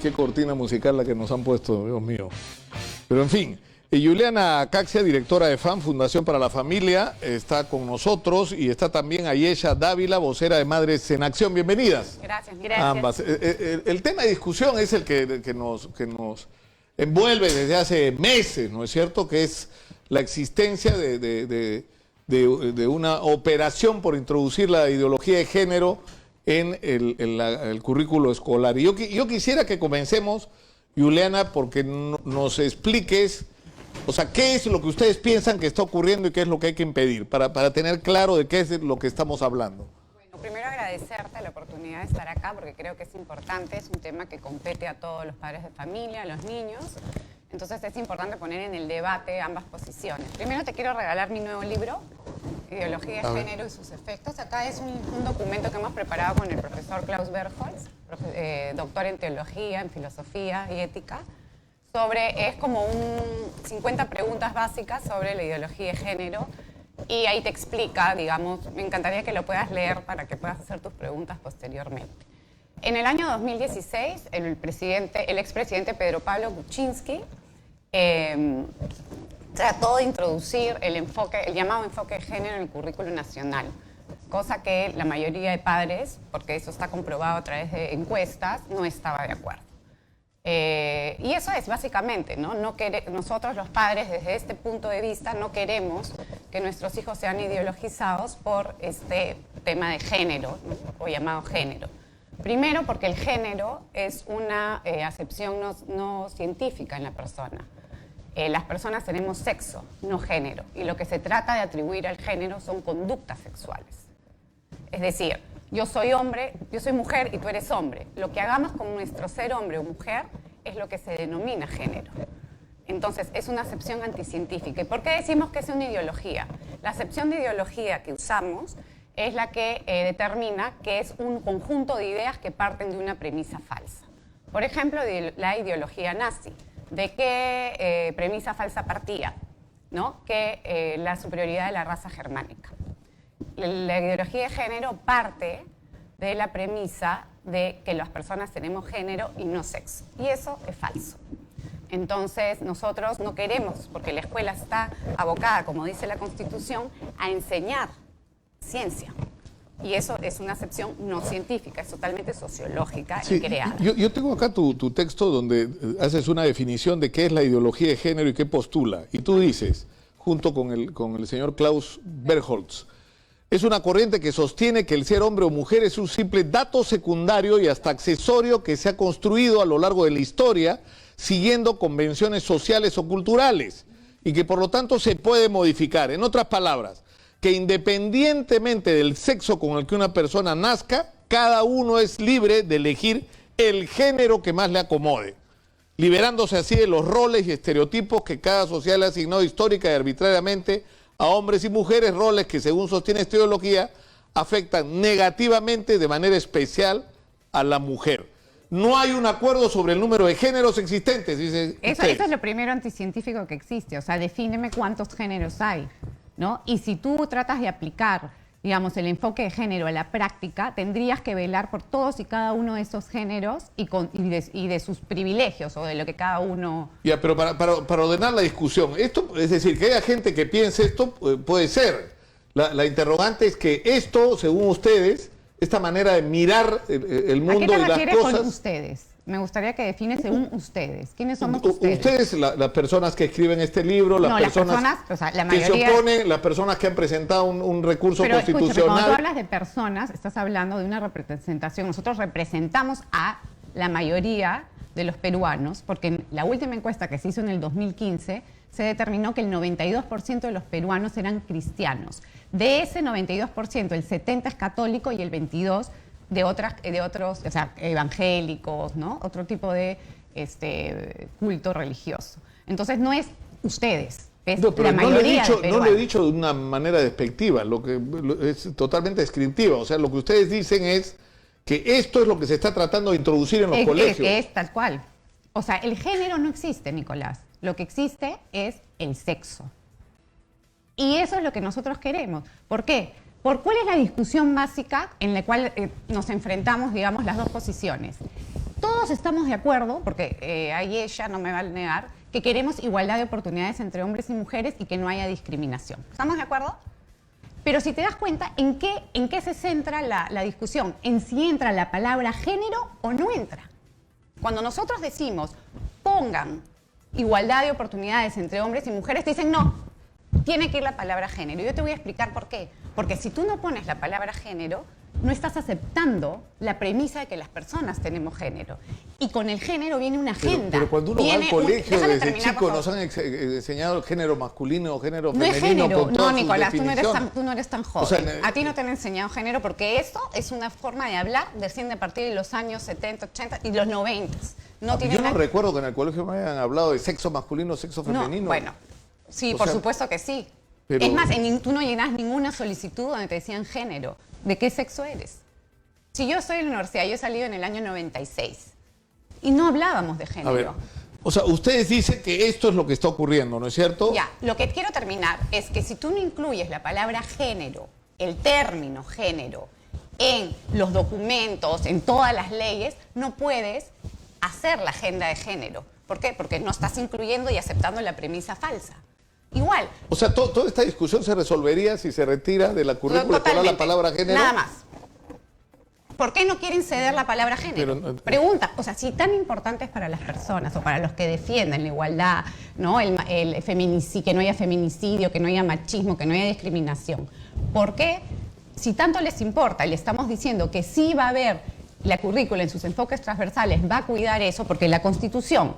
qué cortina musical la que nos han puesto, Dios mío. Pero en fin, Juliana Caxia, directora de FAM, Fundación para la Familia, está con nosotros y está también Ayesha Dávila, vocera de Madres en Acción. Bienvenidas. Gracias. Ambas. El tema de discusión es el que nos envuelve desde hace meses, ¿no es cierto? Que es la existencia de una operación por introducir la ideología de género en el currículo escolar. Y yo quisiera que comencemos, Juliana, porque nos expliques, o sea, qué es lo que ustedes piensan que está ocurriendo y qué es lo que hay que impedir, para tener claro de qué es lo que estamos hablando. Bueno, primero agradecerte la oportunidad de estar acá, porque creo que es importante, es un tema que compete a todos los padres de familia, a los niños. Entonces es importante poner en el debate ambas posiciones. Primero te quiero regalar mi nuevo libro, Ideología de Género y sus efectos. Acá es un documento que hemos preparado con el profesor Klaus Bergholz, doctor en teología, en filosofía y ética. Es como 50 preguntas básicas sobre la ideología de género. Y ahí te explica, digamos, me encantaría que lo puedas leer para que puedas hacer tus preguntas posteriormente. En el año 2016, el expresidente Pedro Pablo Kuczynski trató de introducir el llamado enfoque de género en el currículo nacional, cosa que la mayoría de padres, porque eso está comprobado a través de encuestas, no estaba de acuerdo. Y eso es básicamente, ¿no? Nosotros los padres desde este punto de vista no queremos que nuestros hijos sean ideologizados por este tema de género, ¿no? O llamado género. Primero porque el género es una acepción no científica en la persona. Las personas tenemos sexo, no género, y lo que se trata de atribuir al género son conductas sexuales. Es decir, yo soy hombre, yo soy mujer y tú eres hombre. Lo que hagamos con nuestro ser hombre o mujer es lo que se denomina género. Entonces, es una acepción anticientífica. ¿Y por qué decimos que es una ideología? La acepción de ideología que usamos es la que determina que es un conjunto de ideas que parten de una premisa falsa. Por ejemplo, la ideología nazi. ¿De qué premisa falsa partía? ¿No? Que la superioridad de la raza germánica. La ideología de género parte de la premisa de que las personas tenemos género y no sexo. Y eso es falso. Entonces, nosotros no queremos, porque la escuela está abocada, como dice la Constitución, a enseñar ciencia. Y eso es una acepción no científica, es totalmente sociológica y creada. Yo tengo acá tu texto donde haces una definición de qué es la ideología de género y qué postula. Y tú dices, junto con el señor Klaus Bergholz, es una corriente que sostiene que el ser hombre o mujer es un simple dato secundario y hasta accesorio que se ha construido a lo largo de la historia siguiendo convenciones sociales o culturales y que por lo tanto se puede modificar. En otras palabras, que independientemente del sexo con el que una persona nazca, cada uno es libre de elegir el género que más le acomode, liberándose así de los roles y estereotipos que cada sociedad le ha asignado histórica y arbitrariamente a hombres y mujeres, roles que, según sostiene esta ideología, afectan negativamente de manera especial a la mujer. No hay un acuerdo sobre el número de géneros existentes, dice eso es lo primero anticientífico que existe, o sea, defíneme cuántos géneros hay, ¿no? Y si tú tratas de aplicar, digamos, el enfoque de género a la práctica, tendrías que velar por todos y cada uno de esos géneros y de sus privilegios o de lo que cada uno... Ya, pero para ordenar la discusión, esto, es decir, que haya gente que piense esto, puede ser. La interrogante es que esto, según ustedes, esta manera de mirar el mundo y las cosas... ¿A qué te refieres con ustedes? Me gustaría que defines según ustedes. ¿Quiénes somos ustedes? Ustedes, las personas que escriben este libro, las personas o sea, la mayoría... que se oponen, las personas que han presentado un recurso constitucional. Escúchame, cuando tú hablas de personas, estás hablando de una representación. Nosotros representamos a la mayoría de los peruanos, porque en la última encuesta que se hizo en el 2015 se determinó que el 92% de los peruanos eran cristianos. De ese 92%, el 70% es católico y el 22% de otros, o sea, evangélicos, ¿no? Otro tipo de culto religioso. Entonces no es ustedes, es la mayoría de peruanos. No lo he dicho de una manera despectiva, es totalmente descriptiva. O sea, lo que ustedes dicen es que esto es lo que se está tratando de introducir en los colegios. Es tal cual. O sea, el género no existe, Nicolás. Lo que existe es el sexo. Y eso es lo que nosotros queremos. ¿Por qué? ¿Por cuál es la discusión básica en la cual nos enfrentamos, digamos, las dos posiciones? todos estamos de acuerdo, porque ahí ella no me va a negar, que queremos igualdad de oportunidades entre hombres y mujeres y que no haya discriminación. ¿Estamos de acuerdo? Pero si te das cuenta, ¿en qué se centra la discusión? En si entra la palabra género o no entra. Cuando nosotros decimos, pongan igualdad de oportunidades entre hombres y mujeres, te dicen no, tiene que ir la palabra género. Yo te voy a explicar por qué. Porque si tú no pones la palabra género, no estás aceptando la premisa de que las personas tenemos género. Y con el género viene una agenda. Pero cuando uno va al colegio desde chico nos han enseñado el género masculino o género no femenino. Es género. Con todas no, Nicolás, sus tú no eres tan joven. O sea, a ti no te han enseñado género porque eso es una forma de hablar desciende a partir de los años 70, 80 y los 90. Yo no recuerdo que en el colegio me hayan hablado de sexo masculino, sexo femenino. No, bueno, sí, por supuesto que sí. Pero... Es más, tú no llenas ninguna solicitud donde te decían género. ¿De qué sexo eres? Si yo estoy en la universidad, yo he salido en el año 96 y no hablábamos de género. A ver, o sea, ustedes dicen que esto es lo que está ocurriendo, ¿no es cierto? Ya, lo que quiero terminar es que si tú no incluyes la palabra género, el término género, en los documentos, en todas las leyes, no puedes hacer la agenda de género. ¿Por qué? Porque no estás incluyendo y aceptando la premisa falsa. Igual. O sea, toda esta discusión se resolvería si se retira de la currícula escolar la palabra género. Nada más. ¿Por qué no quieren ceder la palabra género? Pero, pregunta, o sea, si tan importante es para las personas o para los que defienden la igualdad, ¿no? el feminicidio, que no haya feminicidio, que no haya machismo, que no haya discriminación, ¿por qué, si tanto les importa y le estamos diciendo que sí va a haber la currícula en sus enfoques transversales, va a cuidar eso? Porque la Constitución,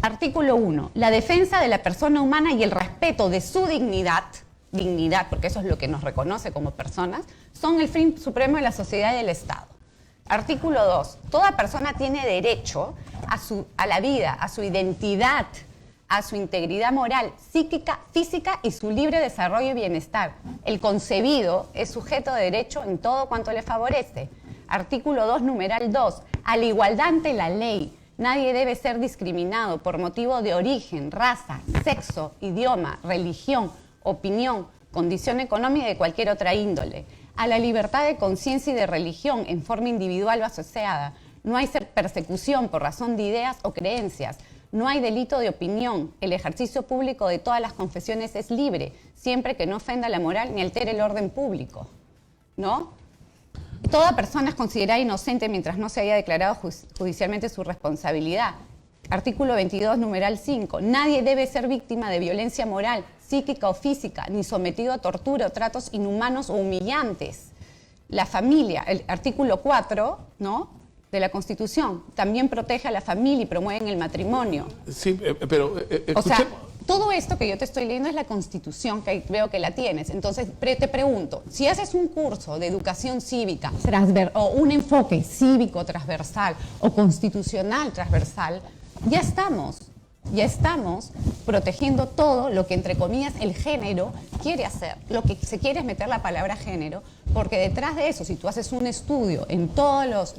artículo 1, la defensa de la persona humana y el respeto de su dignidad, porque eso es lo que nos reconoce como personas, son el fin supremo de la sociedad y del Estado. Artículo 2, toda persona tiene derecho a la vida, a su identidad, a su integridad moral, psíquica, física y su libre desarrollo y bienestar. El concebido es sujeto de derecho en todo cuanto le favorece. Artículo 2, numeral 2, a la igualdad ante la ley. Nadie debe ser discriminado por motivo de origen, raza, sexo, idioma, religión, opinión, condición económica y de cualquier otra índole. A la libertad de conciencia y de religión en forma individual o asociada. No hay persecución por razón de ideas o creencias. No hay delito de opinión. El ejercicio público de todas las confesiones es libre, siempre que no ofenda la moral ni altere el orden público. ¿No? Toda persona es considerada inocente mientras no se haya declarado judicialmente su responsabilidad. Artículo 22, numeral 5. Nadie debe ser víctima de violencia moral, psíquica o física, ni sometido a tortura o tratos inhumanos o humillantes. La familia, el artículo 4, ¿no?, de la Constitución, también protege a la familia y promueve el matrimonio. Sí, pero o sea, todo esto que yo te estoy leyendo es la Constitución, que veo que la tienes. Entonces, te pregunto, si haces un curso de educación cívica o un enfoque cívico transversal o constitucional transversal, ya estamos protegiendo todo lo que, entre comillas, el género quiere hacer. Lo que se quiere es meter la palabra género, porque detrás de eso, si tú haces un estudio en todos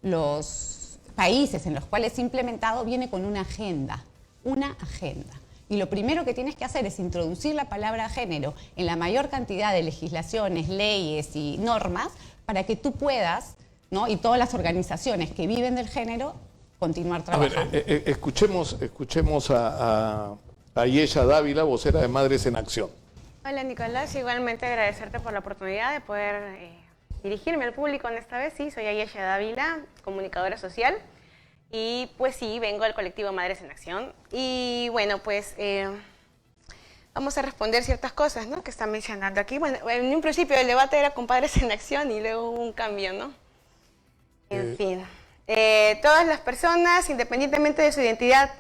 los países en los cuales es implementado, viene con una agenda. Y lo primero que tienes que hacer es introducir la palabra género en la mayor cantidad de legislaciones, leyes y normas para que tú puedas, ¿no?, y todas las organizaciones que viven del género, continuar trabajando. A ver, escuchemos a Ayesha Dávila, vocera de Madres en Acción. Hola Nicolás, igualmente agradecerte por la oportunidad de poder dirigirme al público en esta vez. Sí, soy Ayesha Dávila, comunicadora social, y pues sí, vengo del colectivo Madres en Acción. Y bueno, pues vamos a responder ciertas cosas, ¿no?, que están mencionando aquí. Bueno, en un principio el debate era con Padres en Acción y luego hubo un cambio, ¿no? En fin. Todas las personas, independientemente de su identidad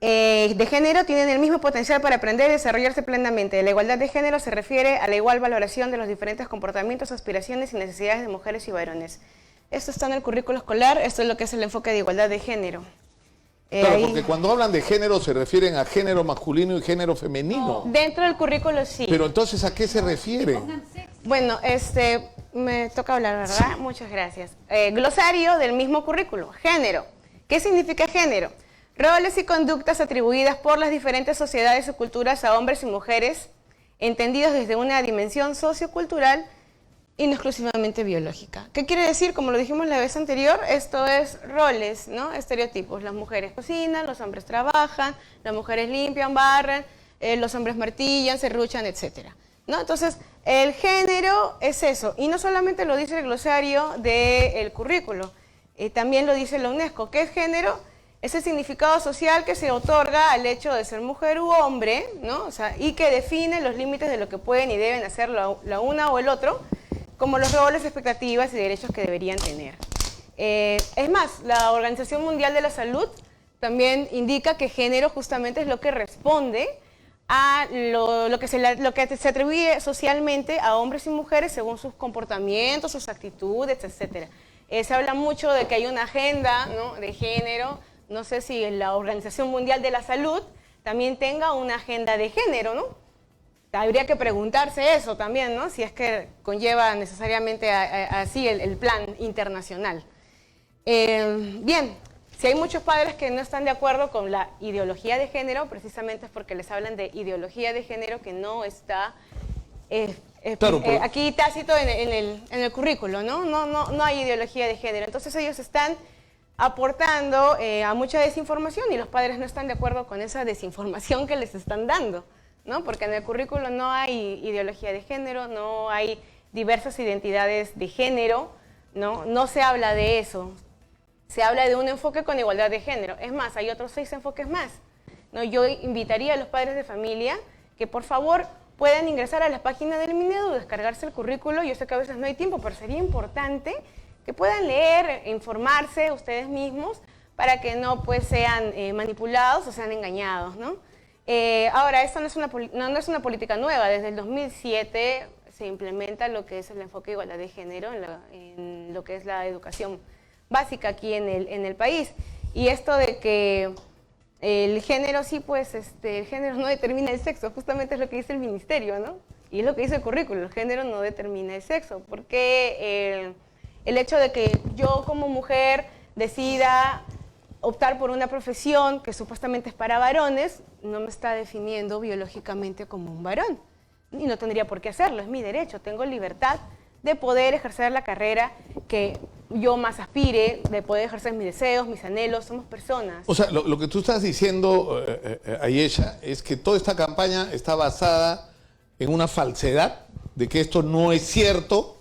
de género, tienen el mismo potencial para aprender y desarrollarse plenamente. La igualdad de género se refiere a la igual valoración de los diferentes comportamientos, aspiraciones y necesidades de mujeres y varones. Esto está en el currículo escolar, esto es lo que es el enfoque de igualdad de género. Claro, porque cuando hablan de género se refieren a género masculino y género femenino. Dentro del currículo sí. Pero entonces, ¿a qué se refieren? Bueno, me toca hablar, ¿verdad? Sí. Muchas gracias. Glosario del mismo currículo. Género. ¿Qué significa género? Roles y conductas atribuidas por las diferentes sociedades o culturas a hombres y mujeres, entendidos desde una dimensión sociocultural y no exclusivamente biológica. ¿Qué quiere decir? Como lo dijimos la vez anterior, esto es roles, ¿no? Estereotipos. Las mujeres cocinan, los hombres trabajan, las mujeres limpian, barren, los hombres martillan, serruchan, etc. ¿No? Entonces, el género es eso. Y no solamente lo dice el glosario del currículo, también lo dice la UNESCO. ¿Qué es género? Es el significado social que se otorga al hecho de ser mujer u hombre, ¿no? O sea, y que define los límites de lo que pueden y deben hacer la una o el otro, como los roles, expectativas y derechos que deberían tener. Es más, la Organización Mundial de la Salud también indica que género justamente es lo que responde a lo que se atribuye socialmente a hombres y mujeres según sus comportamientos, sus actitudes, etc. Se habla mucho de que hay una agenda, ¿no?, de género. No sé si la Organización Mundial de la Salud también tenga una agenda de género, ¿no? Habría que preguntarse eso también, ¿no? Si es que conlleva necesariamente así el plan internacional. Bien, si hay muchos padres que no están de acuerdo con la ideología de género, precisamente es porque les hablan de ideología de género que no está claro, aquí tácito en el currículo, ¿no? No hay ideología de género. Entonces ellos están aportando a mucha desinformación y los padres no están de acuerdo con esa desinformación que les están dando, ¿no? Porque en el currículo no hay ideología de género, no hay diversas identidades de género, no se habla de eso. Se habla de un enfoque con igualdad de género. Es más, hay otros 6 enfoques más, ¿no? Yo invitaría a los padres de familia que por favor puedan ingresar a la página del Minedu, descargarse el currículo. Yo sé que a veces no hay tiempo, pero sería importante que puedan leer, informarse ustedes mismos para que no pues sean manipulados o sean engañados, ¿no? Ahora, esto no es una política nueva. Desde el 2007 se implementa lo que es el enfoque de igualdad de género en lo que es la educación básica aquí en el país. Y esto de que el género, sí, pues el género no determina el sexo, justamente es lo que dice el ministerio, ¿no? Y es lo que dice el currículo, el género no determina el sexo, porque el hecho de que yo como mujer decida optar por una profesión que supuestamente es para varones, no me está definiendo biológicamente como un varón. Y no tendría por qué hacerlo, es mi derecho, tengo libertad de poder ejercer la carrera que yo más aspire, de poder ejercer mis deseos, mis anhelos, somos personas. O sea, lo que tú estás diciendo, Ayesha, es que toda esta campaña está basada en una falsedad, de que esto no es cierto.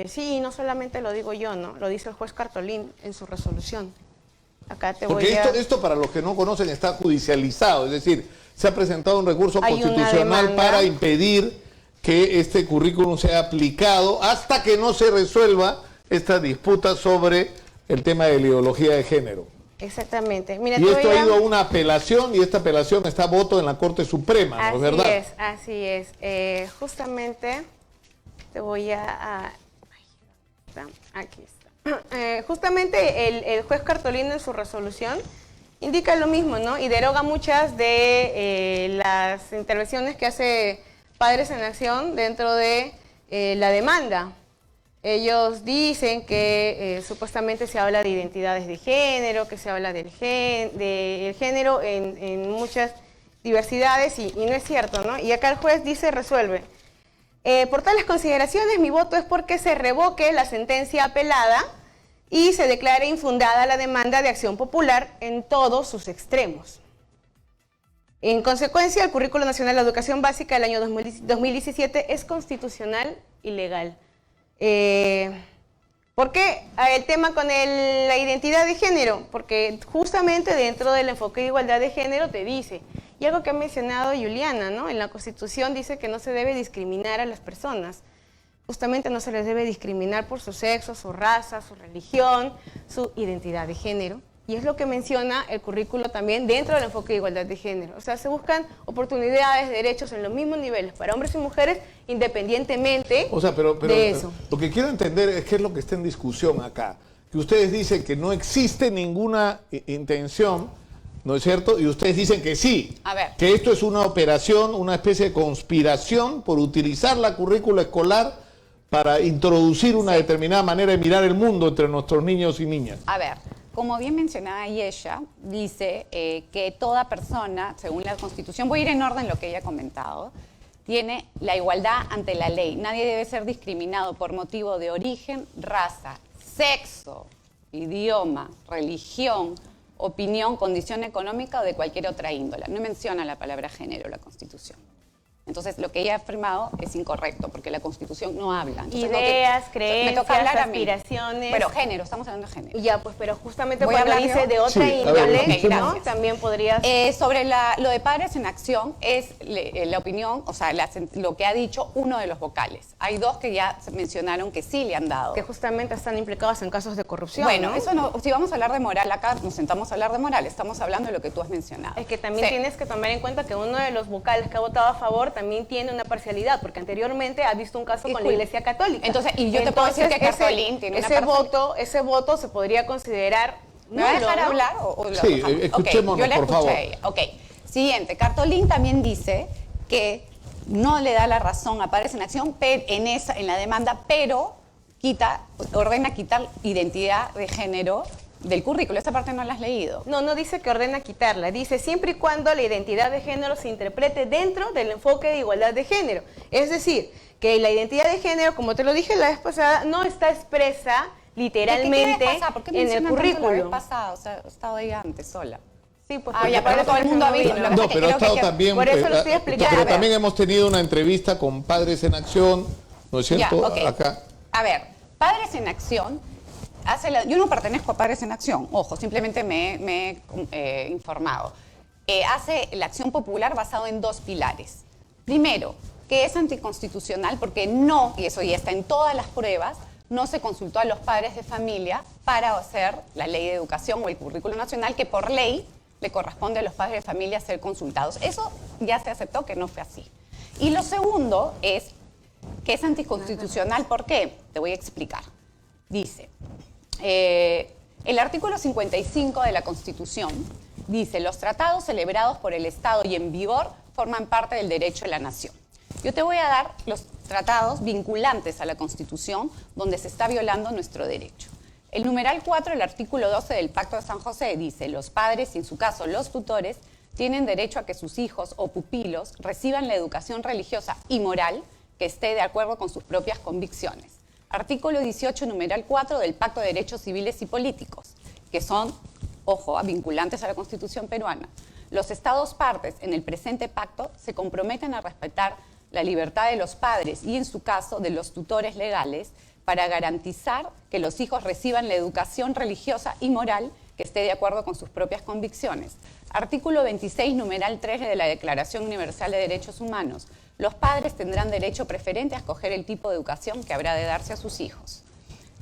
Sí, y no solamente lo digo yo, ¿no? Lo dice el juez Cartolín en su resolución. Acá te Porque voy a... esto, para los que no conocen, está judicializado, es decir, se ha presentado un recurso Hay constitucional para impedir que este currículum sea aplicado hasta que no se resuelva esta disputa sobre el tema de la ideología de género. Exactamente. Mira, Y esto ha ido a una apelación, y esta apelación está a voto en la Corte Suprema, ¿no es verdad? Así es. Justamente te voy a... Aquí está. Justamente el juez Cartolino en su resolución indica lo mismo, ¿no? Y deroga muchas de las intervenciones que hace Padres en Acción dentro de la demanda. Ellos dicen que supuestamente se habla de identidades de género, que se habla del género en muchas diversidades y no es cierto, ¿no? Y acá el juez dice, resuelve. Por tales consideraciones, mi voto es porque se revoque la sentencia apelada y se declare infundada la demanda de acción popular en todos sus extremos. En consecuencia, el Currículo Nacional de Educación Básica del año 2017 es constitucional y legal. ¿Por qué el tema con la identidad de género? Porque justamente dentro del enfoque de igualdad de género te dice, y algo que ha mencionado Juliana, ¿no? En la Constitución dice que no se debe discriminar a las personas. Justamente no se les debe discriminar por su sexo, su raza, su religión, su identidad de género. Y es lo que menciona el currículo también dentro del enfoque de igualdad de género. O sea, se buscan oportunidades, derechos en los mismos niveles para hombres y mujeres, independientemente de eso. Lo que quiero entender es qué es lo que está en discusión acá. Que ustedes dicen que no existe ninguna intención, ¿no es cierto? Y ustedes dicen que sí. A ver. Que esto es una operación, una especie de conspiración por utilizar la currícula escolar para introducir una determinada manera de mirar el mundo entre nuestros niños y niñas. A ver, como bien mencionaba ella, dice que toda persona, según la Constitución, voy a ir en orden lo que ella ha comentado, tiene la igualdad ante la ley. Nadie debe ser discriminado por motivo de origen, raza, sexo, idioma, religión, opinión, condición económica o de cualquier otra índole. No menciona la palabra género la Constitución. Entonces, lo que ella ha afirmado es incorrecto, porque la Constitución no habla. Entonces, Ideas, me toca hablar creencias, a mí. aspiraciones. Pero género, estamos hablando de género. Ya, pues, pero justamente ¿Voy a cuando hablar dice yo? de otra Sí, a ver, índole, escuchemos. ¿no? También podrías... Sobre lo de Padres en Acción, es la opinión, o sea, lo que ha dicho uno de los vocales. Hay dos que ya se mencionaron que sí le han dado. que justamente están implicados en casos de corrupción, Bueno, ¿no? eso no, si vamos a hablar de moral acá, nos sentamos a hablar de moral, estamos hablando de lo que tú has mencionado. Es que también Sí. tienes que tomar en cuenta que uno de los vocales que ha votado a favor también tiene una parcialidad, porque anteriormente ha visto un caso con la Disculpe. Iglesia Católica. Entonces, y yo te puedo decir que Cartolín tiene una ese voto se podría considerar ¿Me va a nulo, dejar ¿no? hablar o lo Sí, dejamos? escuchémonos, Ok, yo la por escuché favor. a ella. Ok, siguiente. Cartolín también dice que no le da la razón a Padres en Acción en la demanda, pero ordena quitar identidad de género del currículo. Esta parte no la has leído. No, no dice que ordena quitarla, dice siempre y cuando la identidad de género se interprete dentro del enfoque de igualdad de género. Es decir, que la identidad de género, como te lo dije la vez pasada, no está expresa literalmente ¿Por qué en el mencionan tanto la vez currículum. pasada? O sea, he estado ahí antes sola. Sí, pues, Ah, ya, pero todo el mundo ha visto. Lo que No, pasa es que pero ha creo que estado también. por eso lo estoy explicando. Pero Ya, a ver. también hemos tenido una entrevista con Padres en Acción, ¿no es cierto? Ya, ok. Acá. A ver, Padres en Acción, yo no pertenezco a Padres en Acción, ojo, simplemente me he informado. Hace la acción popular basado en dos pilares. Primero, que es anticonstitucional porque no, y eso ya está en todas las pruebas, no se consultó a los padres de familia para hacer la ley de educación o el currículo nacional que por ley le corresponde a los padres de familia ser consultados. Eso ya se aceptó que no fue así. Y lo segundo es que es anticonstitucional. ¿Por qué? Te voy a explicar. Dice, el artículo 55 de la Constitución dice, los tratados celebrados por el Estado y en vigor forman parte del derecho de la nación. Yo te voy a dar los tratados vinculantes a la Constitución donde se está violando nuestro derecho. El numeral 4 del artículo 12 del Pacto de San José dice, los padres y en su caso los tutores tienen derecho a que sus hijos o pupilos reciban la educación religiosa y moral que esté de acuerdo con sus propias convicciones. Artículo 18, numeral 4 del Pacto de Derechos Civiles y Políticos, que son, ojo, vinculantes a la Constitución peruana. Los Estados partes en el presente pacto se comprometen a respetar la libertad de los padres y, en su caso, de los tutores legales para garantizar que los hijos reciban la educación religiosa y moral que esté de acuerdo con sus propias convicciones. Artículo 26, numeral 3 de la Declaración Universal de Derechos Humanos. Los padres tendrán derecho preferente a escoger el tipo de educación que habrá de darse a sus hijos.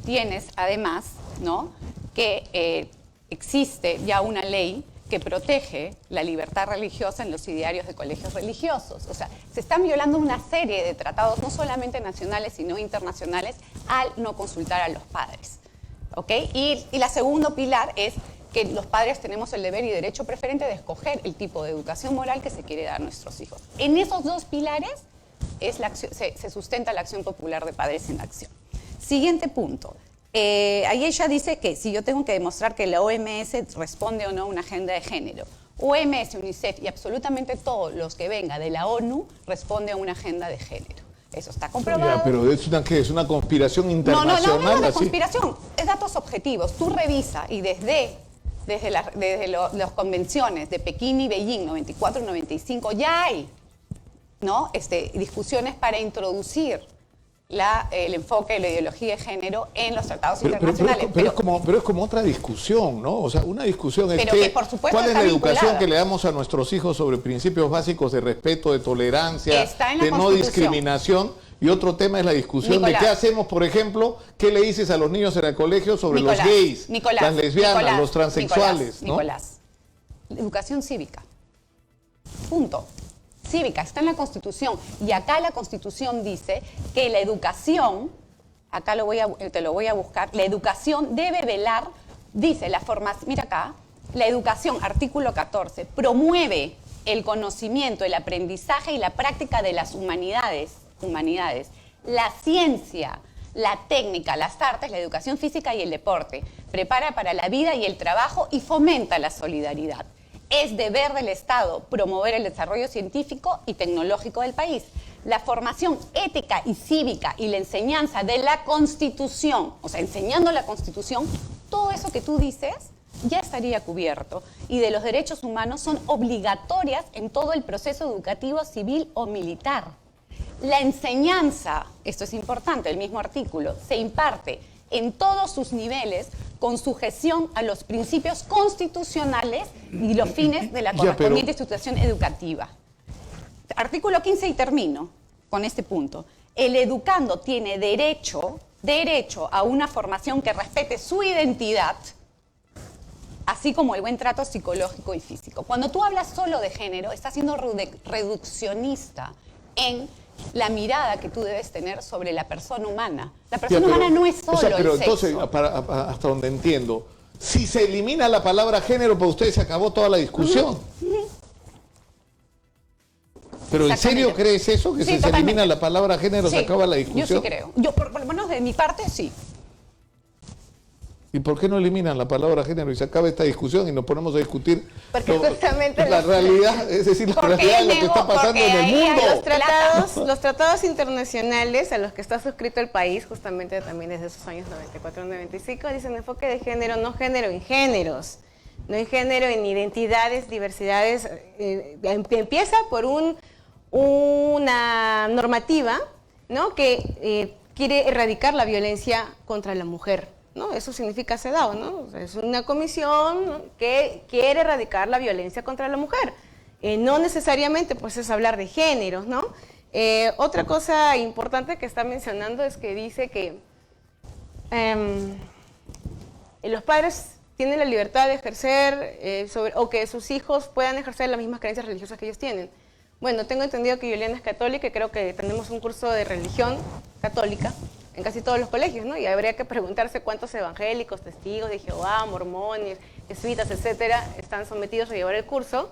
Tienes, además, ¿no?, que existe ya una ley que protege la libertad religiosa en los idearios de colegios religiosos. O sea, se están violando una serie de tratados, no solamente nacionales, sino internacionales, al no consultar a los padres. ¿Ok? Y la segundo pilar es que los padres tenemos el deber y derecho preferente de escoger el tipo de educación moral que se quiere dar a nuestros hijos. En esos dos pilares se sustenta la acción popular de Padres en Acción. Siguiente punto. Ahí ella dice que si yo tengo que demostrar que la OMS responde o no a una agenda de género, OMS, UNICEF y absolutamente todos los que venga de la ONU responde a una agenda de género. Eso está comprobado. Ya, pero ¿qué es una conspiración internacional? No es una así? conspiración, es datos objetivos. Tú revisa y desde las convenciones de Pekín y Beijing, 94 y 95, ya hay, ¿no?, discusiones para introducir el enfoque de la ideología de género en los tratados internacionales. Pero es como otra discusión, ¿no? O sea, una discusión es Pero que, por supuesto, ¿cuál es está la educación vinculada que le damos a nuestros hijos sobre principios básicos de respeto, de tolerancia, Está en la de no Constitución. discriminación? Y otro tema es la discusión Nicolás. de qué hacemos, por ejemplo, qué le dices a los niños en el colegio sobre Nicolás, los gays, Nicolás, las lesbianas, Nicolás, los transexuales, ¿no? Nicolás, educación cívica. Punto. Cívica, está en la Constitución. Y acá la Constitución dice que la educación, acá te lo voy a buscar, la educación debe velar, dice la formación, mira acá, la educación, artículo 14, promueve el conocimiento, el aprendizaje y la práctica de las humanidades, la ciencia, la técnica, las artes, la educación física y el deporte, prepara para la vida y el trabajo y fomenta la solidaridad. Es deber del Estado promover el desarrollo científico y tecnológico del país. la formación ética y cívica y la enseñanza de la Constitución, o sea, enseñando la Constitución, todo eso que tú dices ya estaría cubierto. Y de los derechos humanos son obligatorias en todo el proceso educativo civil o militar. La enseñanza, esto es importante, el mismo artículo, se imparte en todos sus niveles con sujeción a los principios constitucionales y los fines de la correspondiente institución educativa. Artículo 15 y termino con este punto. El educando tiene derecho a una formación que respete su identidad, así como el buen trato psicológico y físico. Cuando tú hablas solo de género, estás siendo reduccionista en la mirada que tú debes tener sobre la persona humana. La persona humana no es solo pero el sexo. entonces, hasta donde entiendo, si se elimina la palabra género, para ustedes se acabó toda la discusión. ¿Pero en serio crees eso? ¿Que si se elimina la palabra género se acaba la discusión? Yo sí creo. Yo, por lo menos de mi parte, sí. ¿Y por qué no eliminan la palabra género y se acaba esta discusión y nos ponemos a discutir Porque justamente la realidad, es decir, la realidad de lo que está pasando en el mundo? Los tratados internacionales a los que está suscrito el país, justamente también desde esos años 94-95, dicen enfoque de género, no género en géneros, no en género en identidades, diversidades. Empieza por una normativa, ¿no?, que quiere erradicar la violencia contra la mujer. ¿No? Eso significa CEDAW, ¿no? O sea, es una comisión, ¿no?, que quiere erradicar la violencia contra la mujer. No necesariamente pues es hablar de géneros, ¿no? Otra cosa importante que está mencionando es que dice que los padres tienen la libertad de ejercer o que sus hijos puedan ejercer las mismas creencias religiosas que ellos tienen. Bueno, tengo entendido que Juliana es católica y creo que tenemos un curso de religión católica en casi todos los colegios, ¿no? Y habría que preguntarse cuántos evangélicos, testigos de Jehová, mormones, jesuitas, etcétera, están sometidos a llevar el curso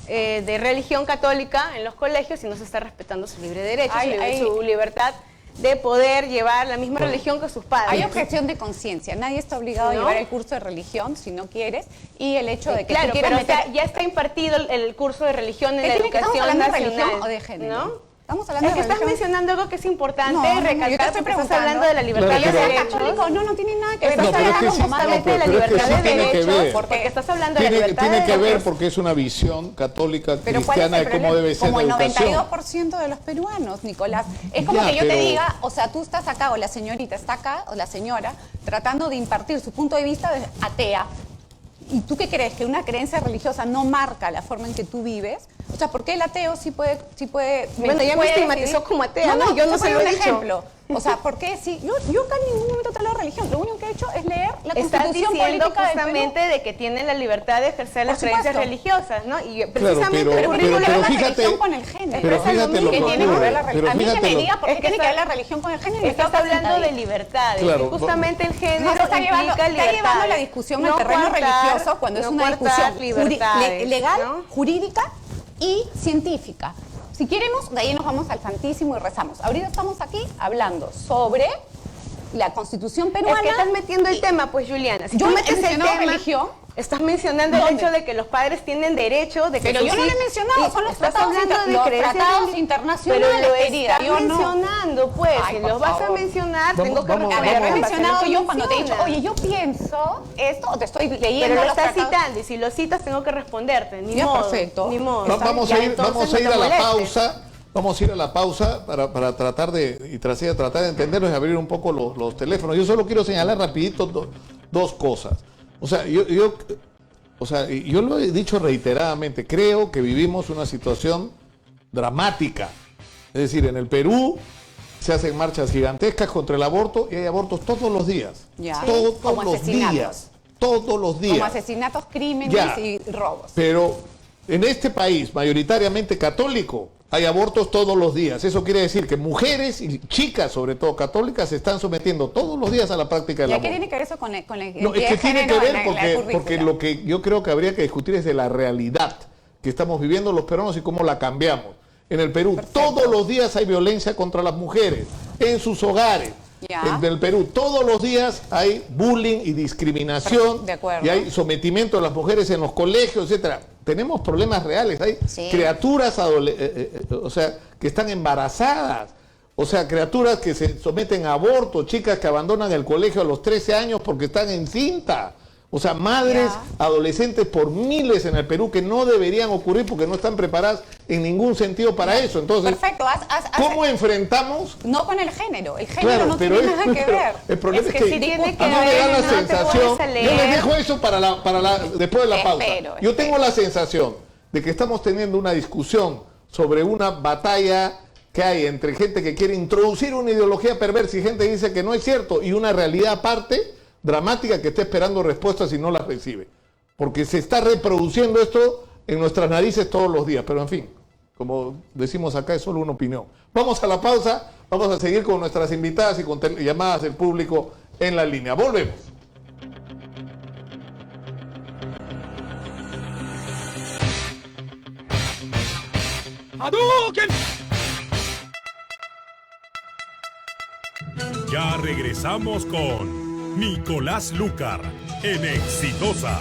de religión católica en los colegios y no se está respetando su libre derecho, su libertad de poder llevar la misma religión que sus padres. Hay objeción de conciencia. Nadie está obligado a llevar el curso de religión si no quieres. Y el hecho de que claro, tú quieras pero ya está impartido el curso de religión en la educación nacional. ¿De religión o de género? ¿No? Estamos hablando es que de estás religión. mencionando algo que es importante yo recalcar, te estoy porque estás hablando de la libertad Claro, de pero- derechos. Católico, no tiene nada que ver. Estás hablando justamente de la libertad de tiene que ver. derechos, porque estás hablando de la libertad de Tiene que ver derechos. porque es una visión católica Pero ¿cuál es cristiana el de cómo problema? debe ser como la el educación. 92% de los peruanos, Nicolás. Es como Ya, que yo te pero- diga, o sea, tú estás acá, o la señorita está acá, o la señora, tratando de impartir su punto de vista de atea. ¿Y tú qué crees? ¿Que una creencia religiosa no marca la forma en que tú vives? O sea, ¿por qué el ateo sí puede Bueno, ya me puede estigmatizó decidir? como atea, ¿no? Yo no te se pongo lo he un dicho. ejemplo. O sea, ¿por qué sí? Yo acá en ningún momento te hablo de religión. Lo único que he hecho es leer la Estás Constitución diciendo Política del Perú. justamente de que tienen la libertad de ejercer las Por creencias supuesto. religiosas, ¿no? Y Claro, precisamente pero- el currículo pero la fíjate- religión con el género. pero fíjate lo que que tiene que ocurre, ver la pero religión. A mí que fíjate me lo- diga por qué Es que tiene que ver está- la religión con el género. y Estás yo hablando de sentadita. libertades, Claro, y justamente el género No, se está llevando, implica está llevando libertades. la discusión No al terreno coartar- religioso cuando es no una coartar discusión libertades, legal, ¿no? jurídica y científica. Si queremos, de ahí nos vamos al Santísimo y rezamos. Ahorita estamos aquí hablando sobre la Constitución peruana. Es que estás metiendo el tema, pues, Juliana. Si Yo tú he metes el mencionado tema, religión. estás mencionando el ¿Dónde? hecho de que los padres tienen derecho de que Pero sus yo no lo he hijos- mencionado, y son los estás tratados hablando de los creencias tratados relig- internacionales, pero lo querida, estás yo no. mencionando, pues. Ay, Si por los vas a favor. mencionar, Vamos- tengo que vamos- A ver, responder lo he en base a lo mencionado que yo cuando te he dicho, mencionas. oye, yo pienso esto, o te estoy leyendo Pero lo los estás tratados. citando, y si lo citas tengo que responderte. Ni Ya, modo, perfecto. ni modo. Vamos Ya, a ir, entonces vamos a no ir te a la molestes. pausa. Vamos a ir a la pausa para tratar de tratar de entendernos y abrir un poco los teléfonos. Yo solo quiero señalar rapidito dos cosas. O sea, yo lo he dicho reiteradamente, creo que vivimos una situación dramática. Es decir, en el Perú se hacen marchas gigantescas contra el aborto y hay abortos todos los días. Ya. Todos Como los asesinatos. días. Todos los días. Como asesinatos, crímenes Ya. y robos. Pero en este país, mayoritariamente católico, hay abortos todos los días. Eso quiere decir que mujeres y chicas, sobre todo católicas, se están sometiendo todos los días a la práctica del ¿Ya aborto. qué tiene que ver eso con la No, es identidad que de tiene género que en ver la porque currícula? lo que yo creo que habría que discutir es de la realidad que estamos viviendo los peruanos y cómo la cambiamos. En el Perú, todos los días hay violencia contra las mujeres, en sus hogares. Ya. En el Perú, todos los días hay bullying y discriminación. De acuerdo. Y hay sometimiento de las mujeres en los colegios, etcétera. Tenemos problemas reales. Hay Sí. criaturas, que están embarazadas. O sea, criaturas que se someten a aborto, chicas que abandonan el colegio a los 13 años porque están encinta. O sea, madres, adolescentes por miles en el Perú que no deberían ocurrir porque no están preparadas en ningún sentido para eso. Entonces, perfecto. ¿cómo enfrentamos? No con el género no tiene nada que ver. El problema es que sí tiene que a mí me da la ver, sensación, te puedes yo les leer. dejo eso después de la pausa. Yo tengo Espero. la sensación de que estamos teniendo una discusión sobre una batalla que hay entre gente que quiere introducir una ideología perversa y gente que dice que no es cierto, y una realidad aparte, dramática, que está esperando respuestas y no las recibe. Porque se está reproduciendo esto en nuestras narices todos los días. Pero en fin, como decimos acá, es solo una opinión. Vamos a la pausa, vamos a seguir con nuestras invitadas y con llamadas del público en la línea. Volvemos. Ya regresamos con Nicolás Lucar en Exitosa.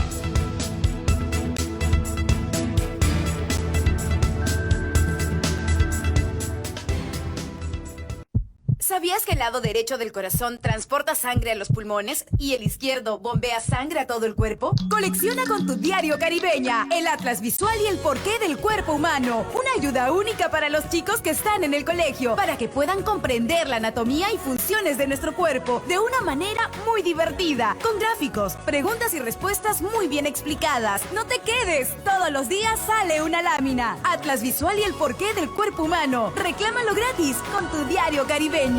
¿Sabías que el lado derecho del corazón transporta sangre a los pulmones y el izquierdo bombea sangre a todo el cuerpo? Colecciona con tu diario Caribeña el Atlas Visual y el porqué del cuerpo humano. Una ayuda única para los chicos que están en el colegio, para que puedan comprender la anatomía y funciones de nuestro cuerpo de una manera muy divertida, con gráficos, preguntas y respuestas muy bien explicadas. No te quedes, todos los días sale una lámina. Atlas Visual y el porqué del cuerpo humano. Reclámalo gratis con tu diario Caribeña.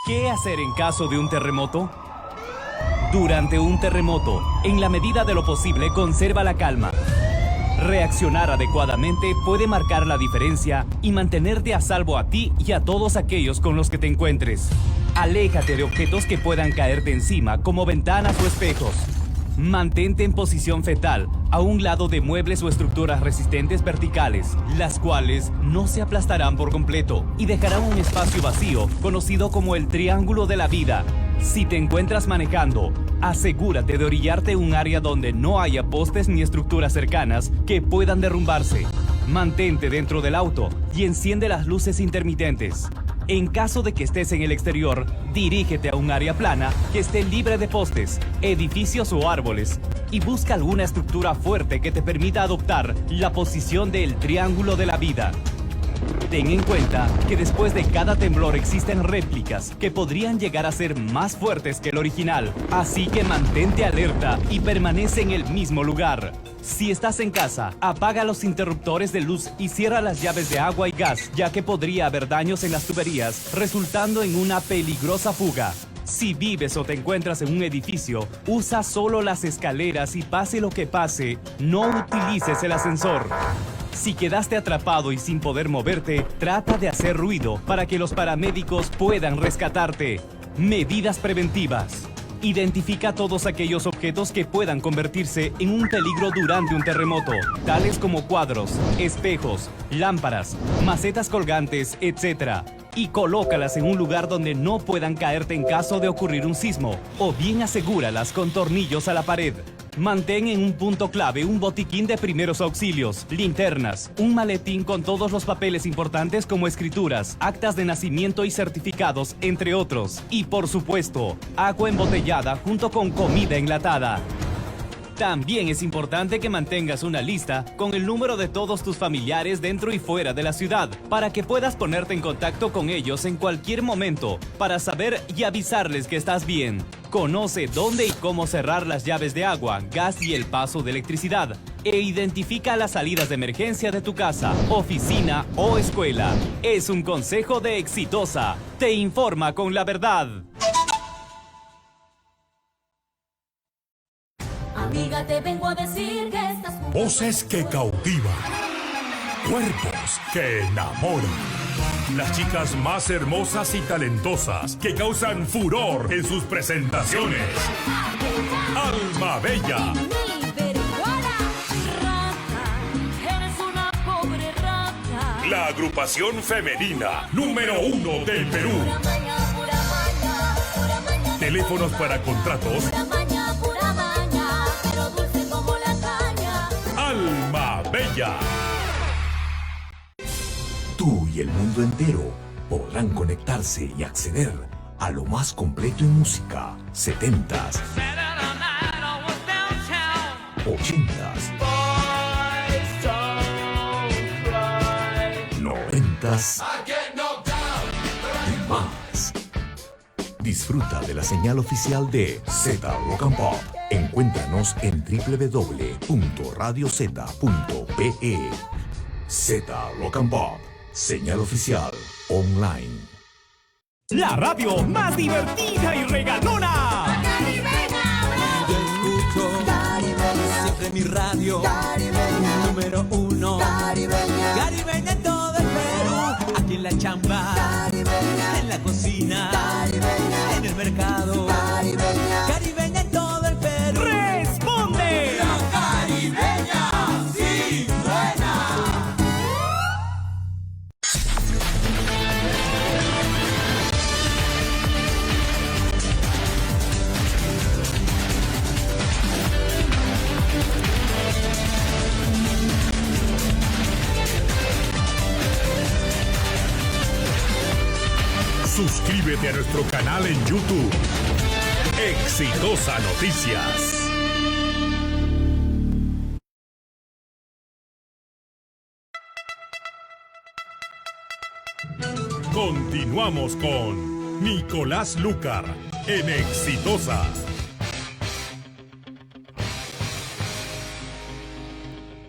¿Qué hacer en caso de un terremoto? Durante un terremoto, en la medida de lo posible, conserva la calma. Reaccionar adecuadamente puede marcar la diferencia y mantenerte a salvo a ti y a todos aquellos con los que te encuentres. Aléjate de objetos que puedan caerte encima, como ventanas o espejos. Mantente en posición fetal, a un lado de muebles o estructuras resistentes verticales, las cuales no se aplastarán por completo y dejarán un espacio vacío, conocido como el triángulo de la vida. Si te encuentras manejando, asegúrate de orillarte en un área donde no haya postes ni estructuras cercanas que puedan derrumbarse. Mantente dentro del auto y enciende las luces intermitentes. En caso de que estés en el exterior, dirígete a un área plana que esté libre de postes, edificios o árboles y busca alguna estructura fuerte que te permita adoptar la posición del triángulo de la vida. Ten en cuenta que después de cada temblor existen réplicas que podrían llegar a ser más fuertes que el original, así que mantente alerta y permanece en el mismo lugar. Si estás en casa, apaga los interruptores de luz y cierra las llaves de agua y gas, ya que podría haber daños en las tuberías, resultando en una peligrosa fuga. Si vives o te encuentras en un edificio, usa solo las escaleras y pase lo que pase, no utilices el ascensor. Si quedaste atrapado y sin poder moverte, trata de hacer ruido para que los paramédicos puedan rescatarte. Medidas preventivas. Identifica todos aquellos objetos que puedan convertirse en un peligro durante un terremoto, tales como cuadros, espejos, lámparas, macetas colgantes, etc. Y colócalas en un lugar donde no puedan caerte en caso de ocurrir un sismo, o bien asegúralas con tornillos a la pared. Mantén en un punto clave un botiquín de primeros auxilios, linternas, un maletín con todos los papeles importantes como escrituras, actas de nacimiento y certificados, entre otros. Y por supuesto, agua embotellada junto con comida enlatada. También es importante que mantengas una lista con el número de todos tus familiares dentro y fuera de la ciudad, para que puedas ponerte en contacto con ellos en cualquier momento, para saber y avisarles que estás bien. Conoce dónde y cómo cerrar las llaves de agua, gas y el paso de electricidad. E identifica las salidas de emergencia de tu casa, oficina o escuela. Es un consejo de Exitosa. Te informa con la verdad. Amiga, te vengo a decir que estás... Voces que cautivan. Cuerpos que enamoran. Las chicas más hermosas y talentosas que causan furor en sus presentaciones. Alma Bella. Mi peruana, rata, eres una pobre rata. La agrupación femenina número 1 del Perú. Pura maña, Teléfonos para contratos. pura maña, pero dulce como la caña. Alma Bella. y el mundo entero podrán conectarse y acceder a lo más completo en música, 70s, 80s, 90s y más. Disfruta de la señal oficial de Z Rock and Pop. Encuéntranos en www.radioz.pe. Z Rock and Pop, señal oficial online. La radio más divertida y regalona. Siempre mi radio, número 1. Caribeña en todo el Perú. Aquí en la chamba, en la cocina, en el mercado. Caribeña en todo el Perú. ¡Responde! La caribeña sí suena. Suscríbete a nuestro canal en YouTube. Exitosa Noticias. Continuamos con Nicolás Lucar en Exitosa.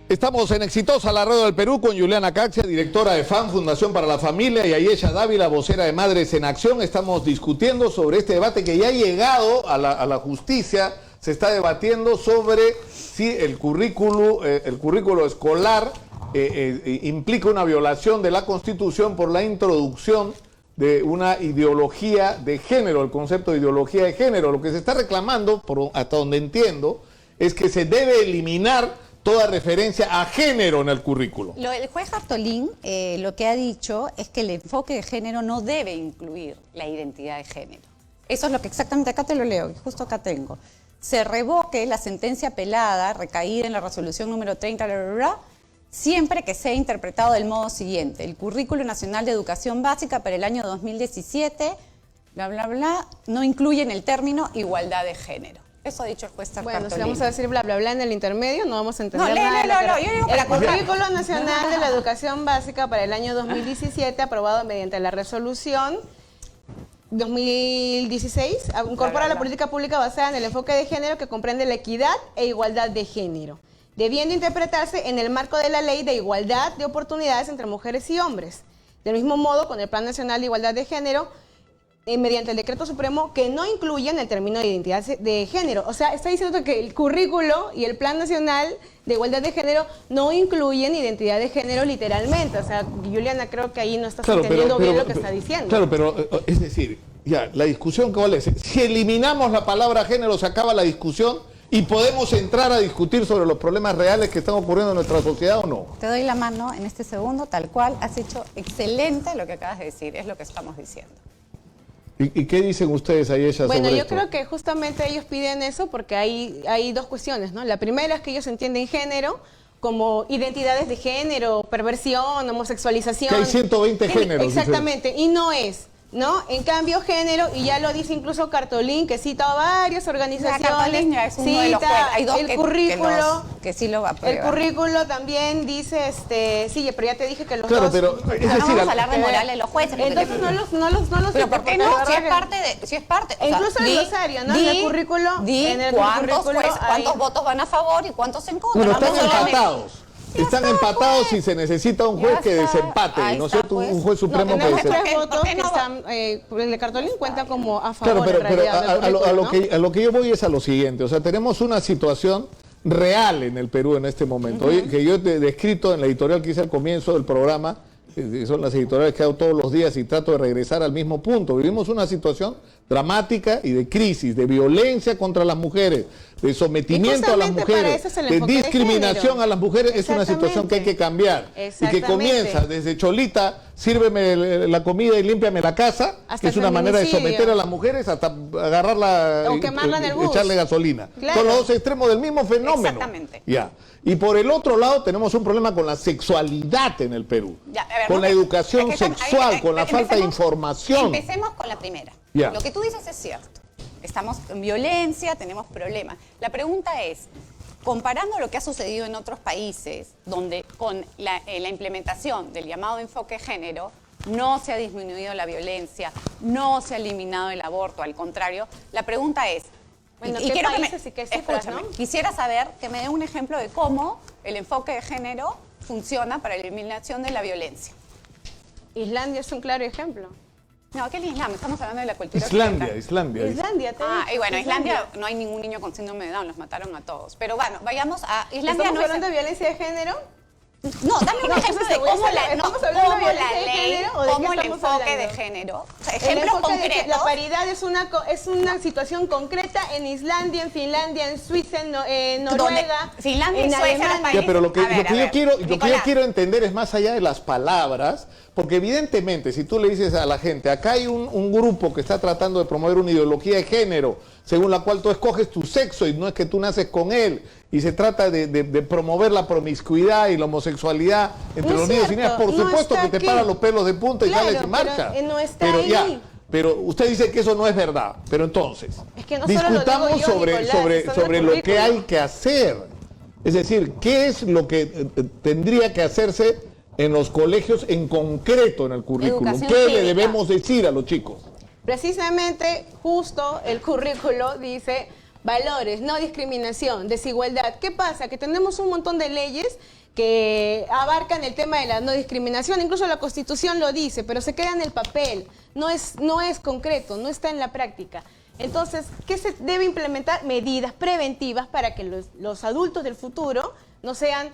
Estamos en Exitosa, la radio del Perú, con Juliana Caxia, directora de FAN, Fundación para la Familia, y Ayesha Dávila, vocera de Madres en Acción. Estamos discutiendo sobre este debate que ya ha llegado a la justicia. Se está debatiendo sobre si el currículo escolar implica una violación de la Constitución por la introducción de una ideología de género, el concepto de ideología de género. Lo que se está reclamando, hasta donde entiendo, es que se debe eliminar toda referencia a género en el currículo. El juez Bartolín lo que ha dicho es que el enfoque de género no debe incluir la identidad de género. Eso es lo que exactamente, acá te lo leo, justo acá tengo. Se revoque la sentencia apelada recaída en la resolución número 30, siempre que sea interpretado del modo siguiente: el Currículo Nacional de Educación Básica para el año 2017, bla, bla, bla, no incluye en el término igualdad de género. Eso ha dicho el juez Bartolín. Bueno, si vamos a decir bla, bla, bla en el intermedio, no vamos a entender No, nada. yo digo El Currículo Nacional de la Educación Básica para el año 2017, aprobado mediante la resolución 2016, incorpora la política pública basada en el enfoque de género que comprende la equidad e igualdad de género, debiendo interpretarse en el marco de la Ley de Igualdad de Oportunidades entre Mujeres y Hombres. Del mismo modo, con el Plan Nacional de Igualdad de Género, mediante el Decreto Supremo, que no incluyen el término de identidad de género. O sea, está diciendo que el currículo y el Plan Nacional de Igualdad de Género no incluyen identidad de género literalmente. O sea, Juliana, creo que ahí no estás entendiendo bien lo que está diciendo. Claro, pero es decir, ya, la discusión, ¿cuál es? Si eliminamos la palabra género, se acaba la discusión y podemos entrar a discutir sobre los problemas reales que están ocurriendo en nuestra sociedad, ¿o no? Te doy la mano en este segundo, tal cual. Has hecho excelente lo que acabas de decir, es lo que estamos diciendo. ¿Y qué dicen ustedes, Ayesha, sobre Bueno, yo esto? creo que justamente ellos piden eso porque hay dos cuestiones, ¿no? La primera es que ellos entienden género como identidades de género, perversión, homosexualización. Que hay 120 géneros. Exactamente, y no es, ¿no? En cambio, género, y ya lo dice incluso Cartolín, que cita a varias organizaciones, Cartolín ya es uno de los jueces. Hay dos el currículo, que sí lo aprueban. el currículo también dice, sí, pero ya te dije que los claro, dos... pero es decir, vamos a hablar de moral de los jueces. Entonces no los pero ¿por qué no? porque Si es parte o sea, incluso el glosario, ¿no? En el currículo, cuántos votos van a favor y cuántos en contra. Bueno, están Vamos a ver. empatados. Están empatados y se necesita un juez que desempate, ¿no es cierto? Un juez supremo que tenemos desempate. tres votos que están, el de Cartolín cuenta como a favor, Claro, pero en realidad, del currículo, a lo que yo voy es a lo siguiente. O sea, tenemos una situación real en el Perú en este momento, que yo he descrito en la editorial que hice al comienzo del programa. Son las editoriales que hago todos los días y trato de regresar al mismo punto. Vivimos una situación dramática y de crisis, de violencia contra las mujeres, de sometimiento a las mujeres, de discriminación a las mujeres. Es una situación que hay que cambiar y que comienza desde Cholita, sírveme la comida y límpiame la casa, Hasta que es una manera de feminicidio. someter a las mujeres hasta agarrarla O y quemarla en el bus. echarle gasolina. Claro. Son los dos extremos del mismo fenómeno. Exactamente. Ya. Y por el otro lado tenemos un problema con la sexualidad en el Perú. Ya, a ver, con no la me- educación es que sexual, con la falta de información. Empecemos con la primera. Ya. Lo que tú dices es cierto. Estamos en violencia, tenemos problemas. La pregunta es, comparando lo que ha sucedido en otros países, donde con la implementación del llamado enfoque género, no se ha disminuido la violencia, no se ha eliminado el aborto, al contrario, la pregunta es, Bueno, ¿qué quiero que países y qué cifras, escúchame, no? quisiera saber que me dé un ejemplo de cómo el enfoque de género funciona para la eliminación de la violencia. Islandia es un claro ejemplo. No, ¿qué es Islam? Estamos hablando de la cultura Islandia, occidental. Islandia. Islandia, te Ah, dije, y bueno, Islandia. Islandia no hay ningún niño con síndrome de Down, los mataron a todos. Pero bueno, vayamos a Islandia. ¿Estamos No, hablando de violencia de género? no, dame un No, ejemplo entonces de te voy a cómo hacer- la, no, ¿estamos hablando de cómo la violencia de ley, género o de qué cómo el estamos enfoque hablando? de género. O sea, El ejemplos enfoque de que concretos. la paridad es una situación concreta en Islandia, en Finlandia, en Suiza, en Noruega, Finlandia y en Suecia, los Alemania. países- Ya, pero lo que, A ver, lo que a yo ver, quiero, lo que yo Nicolás. quiero entender es más allá de las palabras, porque evidentemente si tú le dices a la gente, acá hay un grupo que está tratando de promover una ideología de género, según la cual tú escoges tu sexo y no es que tú naces con él, y se trata de promover la promiscuidad y la homosexualidad entre No los es niños y cierto, niñas, por no supuesto está que te aquí. paran los pelos de punta y Claro, sales y pero, marchas. no está Pero ya, ahí. pero usted dice que eso no es verdad, pero entonces, Es que no solo lo digo discutamos yo, sobre, Nicolás, sobre, está en el sobre lo que currículum. hay que hacer. Es decir, ¿qué es lo que tendría que hacerse en los colegios en concreto en el currículum? Educación ¿Qué le cívica. debemos decir a los chicos? Precisamente, justo el currículo dice valores, no discriminación, desigualdad. ¿Qué pasa? Que tenemos un montón de leyes que abarcan el tema de la no discriminación, incluso la Constitución lo dice, pero se queda en el papel, no es concreto, no está en la práctica. Entonces, ¿qué se debe implementar? Medidas preventivas para que los adultos del futuro no sean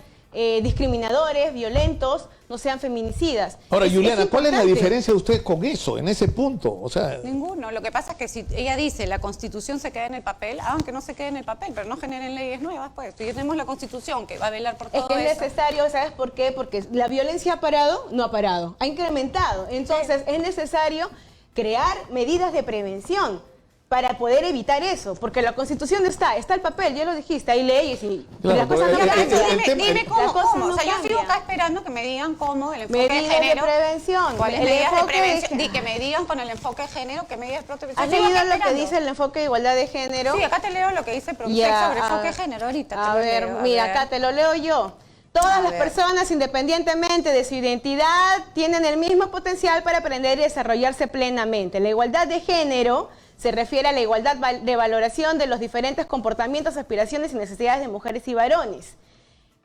discriminadores, violentos, no sean feminicidas. Ahora, Juliana, ¿cuál es la importante. diferencia de usted con eso, en ese punto? O sea, Ninguno. Lo que pasa es que si ella dice la Constitución se queda en el papel, aunque no se quede en el papel, pero no generen leyes nuevas, pues. Si tenemos la Constitución que va a velar por Es todo que es eso. necesario, ¿sabes por qué? Porque la violencia ha parado, no ha parado, ha incrementado. Entonces es necesario crear medidas de prevención para poder evitar eso, porque la Constitución está el papel, ya lo dijiste, hay leyes y Claro, las cosas pero no el cambian. tema- Dime la cómo, cosa cómo. no O sea, yo sigo cambia. acá esperando que me digan cómo el enfoque de Medidas de género. prevención. ¿Cuáles El medidas de enfoque de prevención? género. Que me digan con el enfoque de género qué medidas de protección. ¿Has Sigo leído acá lo que esperando. dice el enfoque de igualdad de género? Sí, acá te leo lo que dice Promsex Ya, sobre enfoque de a- género ahorita. A te lo ver, leo, mira, ver. acá te lo leo yo. Todas A las ver. personas, independientemente de su identidad, tienen el mismo potencial para aprender y desarrollarse plenamente. La igualdad de género se refiere a la igualdad de valoración de los diferentes comportamientos, aspiraciones y necesidades de mujeres y varones.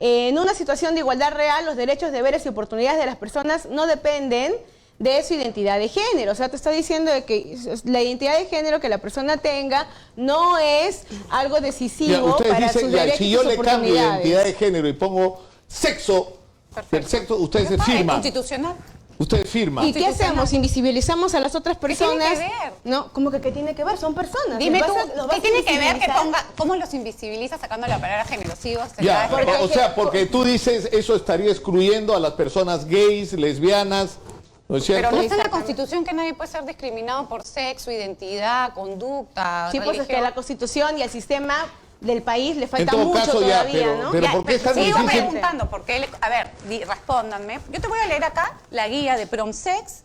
En una situación de igualdad real, los derechos, deberes y oportunidades de las personas no dependen de su identidad de género. O sea, te está diciendo de que la identidad de género que la persona tenga no es algo ya, decisivo ustedes para dicen, sus ya, derechos si y yo sus le cambio oportunidades. identidad de género y pongo sexo, del sexo, ustedes se Es firman. constitucional. Ustedes firman. ¿Y qué hacemos? ¿Invisibilizamos a las otras ¿Qué tiene personas? que ver? No, ¿cómo que qué tiene que ver? Son personas. Dime ¿Los tú, vas a- los vas ¿qué a tiene que ver que invisibilizar? ponga, cómo los invisibiliza sacando la palabra género? Sigo, Ya, Porque- o sea, porque tú dices eso estaría excluyendo a las personas gays, lesbianas, ¿no es cierto? Pero no está en la Constitución que nadie puede ser discriminado por sexo, identidad, conducta, Sí, pues es que religión. la Constitución y el sistema del país le En falta todo mucho caso, ya, todavía, pero- ¿no? pero Ya, ¿por qué es tan sigo difícil? preguntando, porque a ver, respóndanme. Yo te voy a leer acá la guía de Promsex,